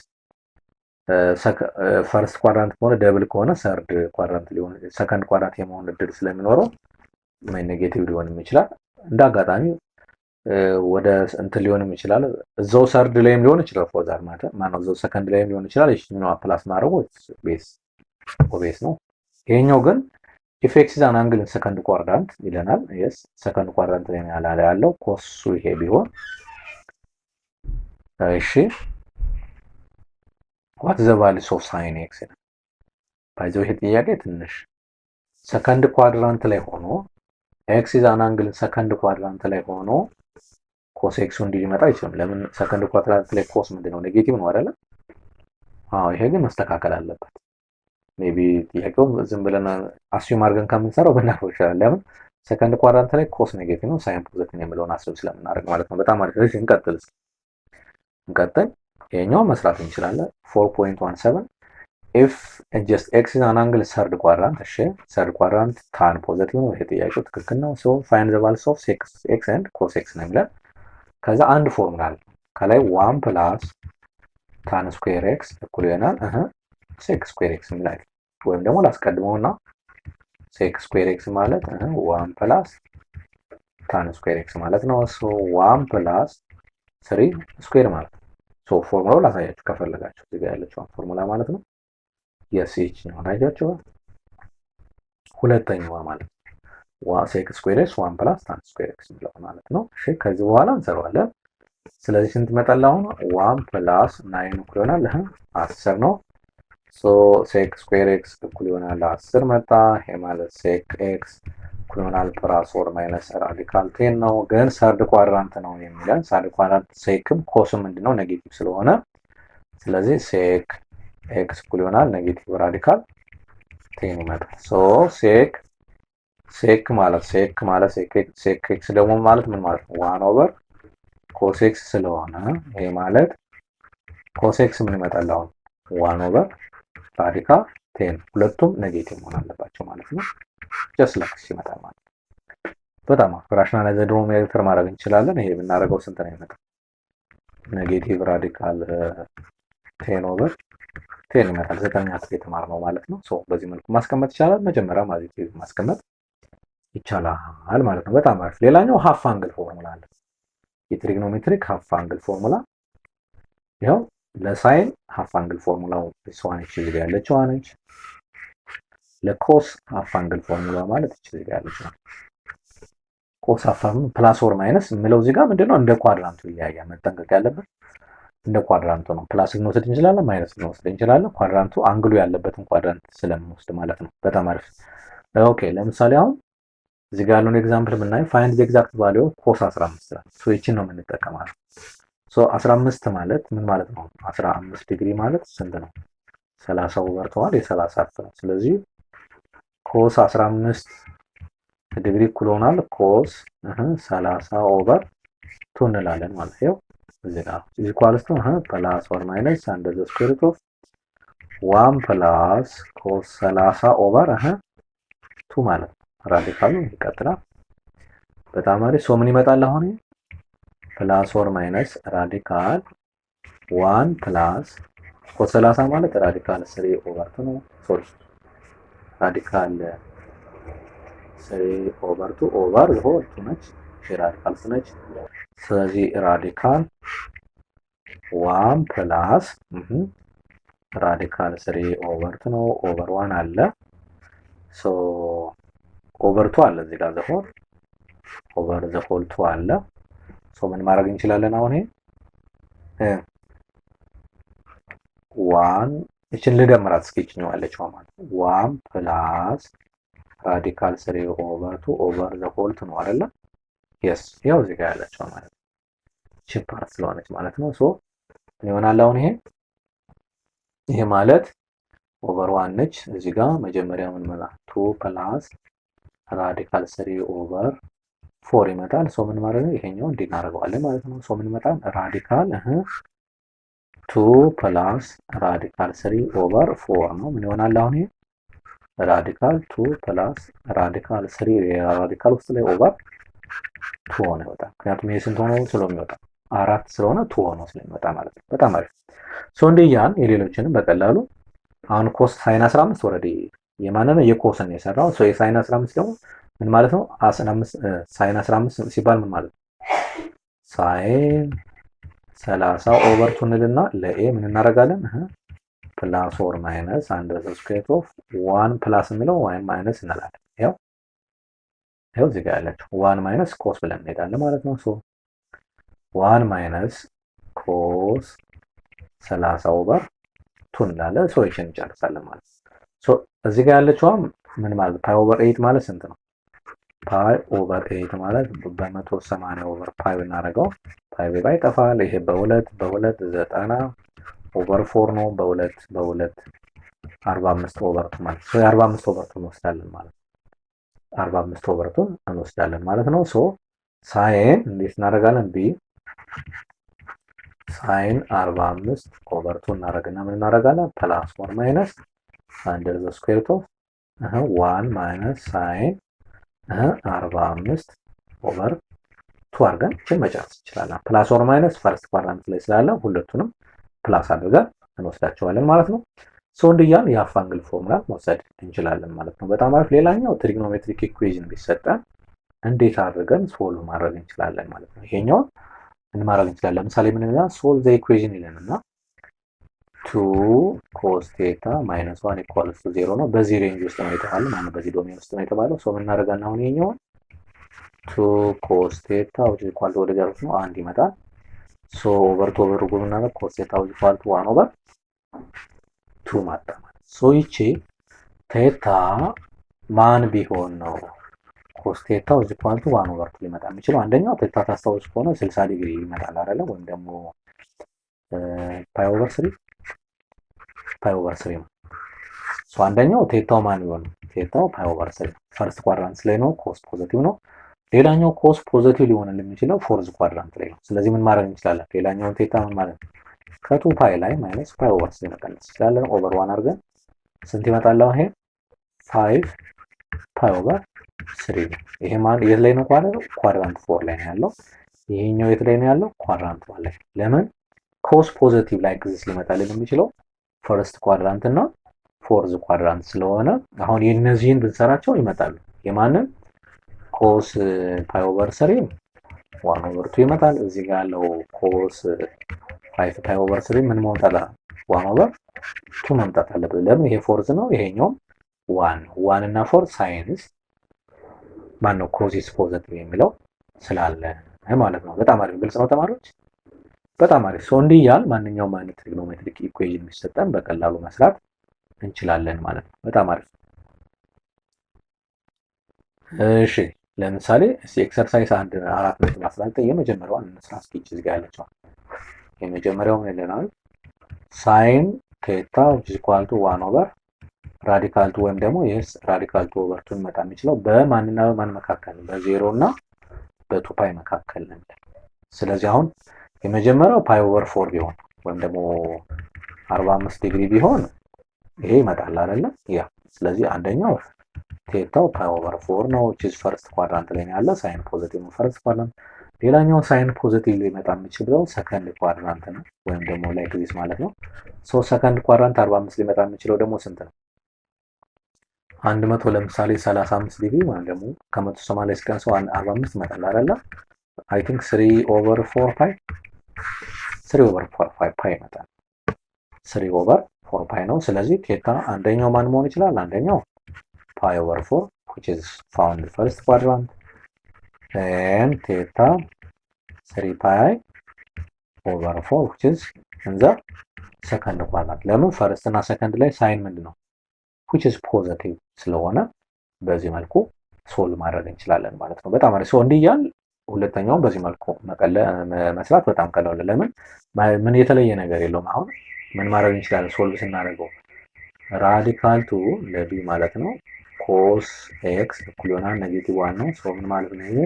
ፈርስት ኳድራንት ከሆነ ደብል ከሆነ ሰርድ ኳድራንት ሊሆን ሰከንድ ኳድራንት የመሆን እድል ስለሚኖረው ኔጌቲቭ ሊሆንም ይችላል። እንደ አጋጣሚ ወደ እንትን ሊሆንም ይችላል እዛው ሰርድ ላይም ሊሆን ይችላል። ፎዛር ማለት ማነው እዛው ሰከንድ ላይም ሊሆን ይችላል። እሺኛው ፕላስ ማድረጉ ቤስ ኦቤስ ነው። ይሄኛው ግን ኢፍ ኤክስ ኢዝ አን አንግል ኢን ሰከንድ ኳድራንት ይለናል። የስ ሰከንድ ኳድራንት ላይ ያለው ኮሱ ይሄ ቢሆን እሺ ዋት ዘ ቫልዩስ ኦፍ ሳይን ኤክስ ነው ባይዘው። ይሄ ጥያቄ ትንሽ ሰከንድ ኳድራንት ላይ ሆኖ ኤክስ ኢዝ አን አንግል ሰከንድ ኳድራንት ላይ ሆኖ ኮስ ኤክሱ እንዲህ ሊመጣ አይችልም። ለምን ሰከንድ ኳድራንት ላይ ኮስ ምንድነው ኔጌቲቭ ነው አይደለ? አዎ ይሄ ግን መስተካከል አለበት። ሜቢ ጥያቄው ዝም ብለን አስዩም አድርገን ከምንሰራው ብናደርገው ይችላል። ለምን ሰከንድ ኳድራንት ላይ ኮስ ኔጌቲቭ ነው ሳይን ፖዚቲቭ ነው የሚለውን አስዩም ስለምናደርግ ማለት ነው። በጣም አሪፍ። እሺ እንቀጥል። ይሄኛው መስራት እንችላለን። 4.17 if just x is an angle third quadrant እሺ third quadrant tan ፖዚቲቭ ነው። ይሄ ጥያቄው ትክክል ነው። so find the values of sec x and cos x ነው የሚለን። ከዛ አንድ ፎርሙላ አለ ከላይ 1 plus tan square x እኩል ይሆናል sec square x ማለት ወይም ደግሞ ላስቀድመውና sec square x ማለት 1 plus tan square x ማለት ነው። so 1 plus 3 square ማለት ሶ ፎርሙላው ላሳያችሁ ከፈለጋችሁ እዚህ ጋር ያለችው ፎርሙላ ማለት ነው። የሲች ነው ታያችሁ። ሁለተኛዋ ማለት ሴክ ስኩዌር ኤክስ 1 ፕላስ ታን ስኩዌር ኤክስ ማለት ነው። እሺ ከዚህ በኋላ እንሰራዋለን። ስለዚህ ስንት መጣላ አሁን 1 ፕላስ 9 እኩል ይሆናል 10 ነው። ሶ ሴክ ስኩዌር ኤክስ እኩል ይሆናል 10 መጣ። ይሄ ማለት ሴክ ኤክስ እኩል ይሆናል ፕላስ ኦር ማይነስ ራዲካል 10 ነው። ግን ሰርድ ኳድራንት ነው የሚለን። ሰርድ ኳድራንት ሴክም ኮስም ምንድነው ኔጌቲቭ ስለሆነ ስለዚህ ሴክ ኤክስ እኩል ይሆናል ኔጌቲቭ ራዲካል 10 ይመጣል። ሶ ሴክ ማለት ሴክ ኤክስ ደግሞ ማለት ምን ማለት ነው 1 ኦቨር ኮስ ኤክስ ስለሆነ ይሄ ማለት ኮስ ኤክስ ምን ይመጣል አሁን 1 ኦቨር ራዲካል 10 ሁለቱም ኔጌቲቭ መሆን አለባቸው ማለት ነው። ጀስት ላይክ ይመጣል ማለት ነው። በጣም ራሽናላይዝ ዲኖሚኔተር ማድረግ እንችላለን። ይሄ ብናደርገው ስንት ነው የሚመጣው ኔጌቲቭ ራዲካል 10 ኦቨር 10 ይመጣል። ዘጠነኛ ክፍል የተማርነው ማለት ነው። ሶ በዚህ መልኩ ማስቀመጥ ይቻላል። መጀመሪያ ማለት ማስቀመጥ ይቻላል ማለት ነው። በጣም አሪፍ። ሌላኛው ሃፍ አንግል ፎርሙላ አለ። የትሪግኖሜትሪክ ሃፍ አንግል ፎርሙላ ይሄው ለሳይን ሃፍ አንግል ፎርሙላው እሷን እቺ እዚህ ጋር ያለችው ነች። ለኮስ ሃፍ አንግል ፎርሙላ ማለት እቺ እዚህ ጋር ያለችው ነው። ኮስ ሃፍ ፕላስ ኦር ማይነስ የምለው እዚህ ጋር ምንድነው እንደ ኳድራንቱ ይለያያል። መጠንቀቅ ያለበት እንደ ኳድራንቱ ነው። ፕላስ እንወስድ እንችላለን፣ ማይነስ እንወስድ እንችላለን። ኳድራንቱ አንግሉ ያለበትን ኳድራንት ስለምንወስድ ማለት ነው። በጣም አሪፍ። ኦኬ ለምሳሌ አሁን እዚህ ጋር ያለውን ኤግዛምፕል ብናይ ፋይንድ ዘ ኤግዛክት ቫልዩ ኦፍ ኮስ 15 ነው። ሶ ይቺን ነው የምንጠቀመው። ሶ 15 ማለት ምን ማለት ነው? 15 ዲግሪ ማለት ስንት ነው? 30 ኦቨር ተዋል የ30 አፍ ነው። ስለዚህ ኮስ 15 ዲግሪ እኩል ይሆናል ኮስ 30 ኦቨር 2 እንላለን ማለት ነው። እዚህ ጋር ኢኳልስ ቱ ፕላስ ኦር ማይነስ አንደር ዘ ስኩዌር ሩት ኦፍ 1 ፕላስ ኮስ 30 ኦቨር 2 ማለት ነው። ራዲካሉ ይቀጥላል። በጣም አሪፍ። ሶ ምን ይመጣል አሁን? ፕላስ ኦር ማይነስ ራዲካል 1 ፕላስ ኮስ 30 ማለት ራዲካል 3 ኦቨር 2 ነው። ሶሪ ራዲካል 3 ኦቨር 2 ኦቨር ዘ ሆል 2 ነች። ራዲካል ነች። ስለዚህ ራዲካል 1 ፕላስ ራዲካል 3 ኦቨር 2 ነው። ኦቨር 1 አለ። ሶ ኦቨር 2 አለ እዚህ ጋር ዘ ሆል ኦቨር ዘ ሆል 2 አለ። ሶ ምን ማድረግ እንችላለን አሁን? ይሄ 1 እቺን ልደምራት እስኪ እቺኛው አለችው ማለት ነው። 1 ፕላስ ራዲካል 3 ኦቨር 2 ኦቨር ዘ ሆል 2 ነው አይደለ? yes ያው እዚህ ጋር ያለችው ማለት ነው። እቺ ፓርት ስለሆነች ማለት ነው። ሶ ምን ይሆናል አሁን? ይሄ ማለት ኦቨር 1 ነች። እዚህ ጋር መጀመሪያ ምን ማለት 2 ፕላስ ራዲካል 3 ኦቨር ፎር ይመጣል። ሶ ምን ማለት ነው? ይሄኛው እንዲህ እናደርገዋለን ማለት ነው። ሶ ምን ይመጣል? ራዲካል 2 ፕላስ ራዲካል 3 ኦቨር 4 ነው። ምን ይሆናል አሁን ይሄ? ራዲካል 2 ፕላስ ራዲካል 3 ራዲካል ውስጥ ላይ ኦቨር 2 ሆነ ይወጣል። ምክንያቱም ይሄ ስንት ሆኖ ስለሚወጣ አራት ስለሆነ 2 ሆኖ ስለሚወጣ ማለት ነው። በጣም አሪፍ። ሶ እንዲህ ያን የሌሎችንም በቀላሉ አሁን ኮስ ሳይን 15 ኦልሬዲ የማንን የኮስን የሰራው ሶ የሳይን 15 ደግሞ ምን ማለት ነው? ሳይን 15 ሲባል ምን ማለት ነው? ሳይን 30 ኦቨር 2 እንልና ለኤ ምን እናደርጋለን? ፕላስ ኦር ማይነስ አንደር ዘ ስኩዌር ኦፍ 1 ፕላስ የሚለው ወይም ማይነስ እንላለን። ይኸው እዚህ ጋር ያለችው 1 ማይነስ ኮስ ብለን እንሄዳለን ማለት ነው። ሶ 1 ማይነስ ኮስ 30 ኦቨር 2 እንላለን። ሶ ይችን እንጨርሳለን ማለት ነው። ሶ እዚህ ጋር ያለችው ምን ማለት ፓይ ኦቨር 8 ማለት ስንት ነው? ፓይ ኦቨር 8 ማለት በ180 ኦቨር ፓይ ብናደርገው ፓይ ባይ ይጠፋል። ይሄ በ2 90 ኦቨር 4 ነው። በ2 45 ኦቨር 2 ማለት ነው። 45 ኦቨር 2 እንወስዳለን ማለት ነው። 45 ኦቨር 2 እንወስዳለን ማለት ነው። ሶ ሳይን እንዴት እናደርጋለን? ቢ ሳይን 45 ኦቨር 2 እናደርግና ምን እናደርጋለን? ፕላስ ኦር ማይነስ አንደር ዘ ስኩዌር ኦፍ 1 ማይነስ ሳይን 45 ኦቨር 2 አድርገን እችን መጨረስ እንችላለን። ፕላስ ኦር ማይነስ ፈርስት ኳድራንት ላይ ስላለ ሁለቱንም ፕላስ አድርገን እንወስዳቸዋለን ማለት ነው። ሶ እንዲያን የሀፍ አንግል ፎርሙላ መውሰድ እንችላለን ማለት ነው። በጣም አሪፍ። ሌላኛው ትሪግኖሜትሪክ ኢኩዌዥን ቢሰጠን እንዴት አድርገን ሶልቭ ማድረግ እንችላለን ማለት ነው። ይሄኛውን ምን ማድረግ እንችላለን? ለምሳሌ ምን ይላል? ሶልቭ ዘ ኢኩዌዥን ይለንና 2 ኮስ ቴታ ማይነስ 1 ኢኳልስ ቱ 0 ነው። በዚህ ሬንጅ ውስጥ ነው የተባለው ማለት በዚህ ዶሜን ውስጥ ነው የተባለው። ሶ ምን እናደርጋለን? አሁን ይሄኛውን 2 ኮስ ቴታ ኢኳል ቱ ወደ 0 ነው 1 ይመጣል። ሶ ኦቨር 2 ኦቨር ጉብ እናደርግ ኮስ ቴታ ኢኳል ቱ 1 ኦቨር 2 መጣ ማለት። ሶ ይቺ ቴታ ማን ቢሆን ነው ኮስ ቴታ ኢኳል ቱ 1 ኦቨር 2 ሊመጣ የሚችለው? አንደኛው ቴታ ታስታውስ ከሆነ 60 ዲግሪ ይመጣል አይደለ? ወይም ደግሞ ፓይ ኦቨር 3 ነው። ሶ አንደኛው ቴታው ማን ቢሆን ነው? ቴታው ፓይ ኦቨር 3 ፈርስት ኳድራንት ላይ ነው፣ ኮስ ፖዚቲቭ ነው። ሌላኛው ኮስ ፖዚቲቭ ሊሆን የሚችለው ፎርዝ ኳድራንት ላይ ነው። ስለዚህ ምን ማድረግ እንችላለን? ሌላኛውን ቴታ ምን ማለት ነው? ከቱ ፓይ ላይ ማይነስ ፓይ ኦቨር 3 መቀነስ እንችላለን። ኦቨር 1 አድርገን ስንት ይመጣል? ይሄ 5 ፓይ ኦቨር 3 ነው። ይሄ ማን የት ላይ ነው? ኳድራንት 4 ላይ ነው ያለው። ይሄኛው የት ላይ ነው ያለው? ኳድራንት 1 ላይ። ለምን? ኮስ ፖዚቲቭ ላይ ኤግዚስት ሊመጣልን የሚችለው ፈርስት ኳድራንት እና ፎርዝ ኳድራንት ስለሆነ አሁን የነዚህን ብንሰራቸው ይመጣሉ። የማንን? ኮስ ፓይ ኦቨር 3 1 ኦቨር 2 ይመጣል። እዚህ ጋር ያለው ኮስ 5 ፓይ ኦቨር 3 ምን መምጣት 1 ኦቨር 2 መምጣት አለበት። ለምን? ይሄ ፎርዝ ነው፣ ይሄኛው 1 እና 4 ሳይንስ ማነው ኮሲስ ፖዚቲቭ የሚለው ስላለ ማለት ነው። በጣም አሪፍ። ግልጽ ነው ተማሪዎች? በጣም አሪፍ። ሶ እንዲህ ያል ማንኛውም አይነት ትሪግኖሜትሪክ ኢኩዌዥን የሚሰጠን በቀላሉ መስራት እንችላለን ማለት ነው። በጣም አሪፍ። እሺ ለምሳሌ ኤክሰርሳይዝ 4.19 የመጀመሪያዋን እንስራ እስኪ። እዚህ ጋር ያለችው የመጀመሪያው ምን ይለናል? ሳይን ቴታ ኢኳል ቱ 1 ኦቨር ራዲካል 2 ወይም ደግሞ የስ ራዲካል 2 ኦቨር 2 መጣ የሚችለው በማንና በማን መካከል? በ0 እና በ2 ፓይ መካከል ነው። ስለዚህ አሁን የመጀመሪያው ፓይ ኦቨር 4 ቢሆን ወይም ደግሞ 45 ዲግሪ ቢሆን ይሄ ይመጣል አይደለ? ያ ስለዚህ አንደኛው ቴታው ፓይ ኦቨር 4 ነው። ቺዝ ፈርስት ኳድራንት ላይ ያለ ሳይን ፖዚቲቭ ነው ፈርስት ኳድራንት። ሌላኛው ሳይን ፖዚቲቭ ሊመጣ የሚችለው ሰከንድ ኳድራንት ነው ወይም ደግሞ ላይክ ዲስ ማለት ነው። ሶ ሰከንድ ኳድራንት 45 ሊመጣ የሚችለው ደግሞ ስንት ነው? 100 ለምሳሌ 35 ዲግሪ ወይም ደግሞ ከ180 ሲቀንሰው 45 ይመጣል አይደለ? አይ ቲንክ 3 ኦቨር 4 ፓይ 3 ኦቨር 4 ፓይ ይመጣል። 3 ኦቨር 4 ፓይ ነው። ስለዚህ ቴታ አንደኛው ማን መሆን ይችላል? አንደኛው ፓይ ኦቨር 4 which is found in first quadrant and theta 3 pi over 4 which is in the second quadrant። ለምን ፈርስት እና ሰከንድ ላይ ሳይን ምንድነው? which is positive ስለሆነ በዚህ መልኩ ሶልቭ ማድረግ እንችላለን ማለት ነው። በጣም አሪፍ። እንዲህ እያል ሁለተኛውን በዚህ መልኩ መስራት በጣም ቀላል። ለምን ምን የተለየ ነገር የለውም። አሁን ምን ማድረግ እንችላለን? ሶልቭ ስናደርገው ራዲካል 2 ለቢ ማለት ነው ኮስ ኤክስ እኩል ይሆናል ኔጌቲቭ 1 ነው። ሶ ምን ማለት ነው? ይሄ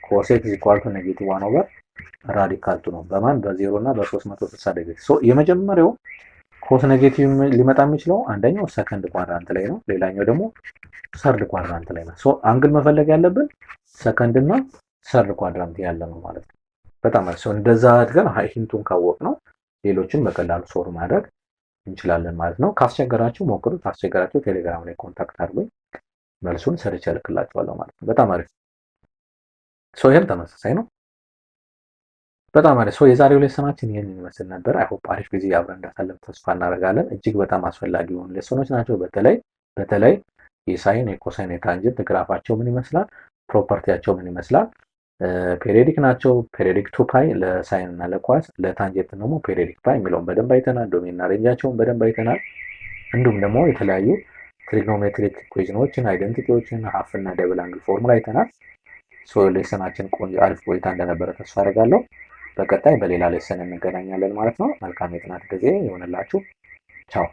ኮሴክ ኢኳል ቱ ኔጌቲቭ 1 ኦቨር ራዲካል ቱ ነው በማን በ0 እና በ360 ዲግሪ። ሶ የመጀመሪያው ኮስ ኔጌቲቭ ሊመጣ የሚችለው አንደኛው ሰከንድ ኳድራንት ላይ ነው፣ ሌላኛው ደግሞ ሰርድ ኳድራንት ላይ ነው። ሶ አንግል መፈለግ ያለብን ሰከንድ እና ሰርድ ኳድራንት ያለ ነው ማለት ነው። በጣም አሪፍ። እንደዛ አድርገን ሂንቱን ካወቅ ነው ሌሎችን በቀላሉ ሶልቭ ማድረግ እንችላለን ማለት ነው። ካስቸገራችሁ ሞክሩት፣ ካስቸገራችሁ ቴሌግራም ላይ ኮንታክት አድርጉኝ፣ መልሱን ሰርቼ እልክላችኋለሁ ማለት ነው። በጣም አሪፍ። ይህም ተመሳሳይ ነው። በጣም አሪፍ። የዛሬው ሌሰናችን ይህን ይመስል ነበር። አይ ሆፕ አሪፍ ጊዜ አብረን እንዳሳለፍ ተስፋ እናደርጋለን። እጅግ በጣም አስፈላጊ የሆኑ ሌሰኖች ናቸው። በተለይ የሳይን የኮሳይን የታንጀንት ግራፋቸው ምን ይመስላል፣ ፕሮፐርቲያቸው ምን ይመስላል፣ ፔሪዮዲክ ናቸው። ፔሪዮዲክ 2 ፓይ ለሳይን እና ለኳስ፣ ለታንጀንት ደግሞ ፔሪዮዲክ ፓይ የሚለውን በደንብ አይተናል። ዶሜን እና ሬንጃቸውን በደንብ አይተናል። እንዲሁም ደግሞ የተለያዩ ትሪግኖሜትሪክ ኢኩዌሽኖችን፣ አይደንቲቲዎችን፣ ሀፍ እና ደብል አንግል ፎርሙላ አይተናል። ሌሰናችን ቆንጆ አሪፍ ቆይታ እንደነበረ ተስፋ አደርጋለሁ። በቀጣይ በሌላ ሌሰን እንገናኛለን ማለት ነው። መልካም የጥናት ጊዜ ይሆንላችሁ። ቻው።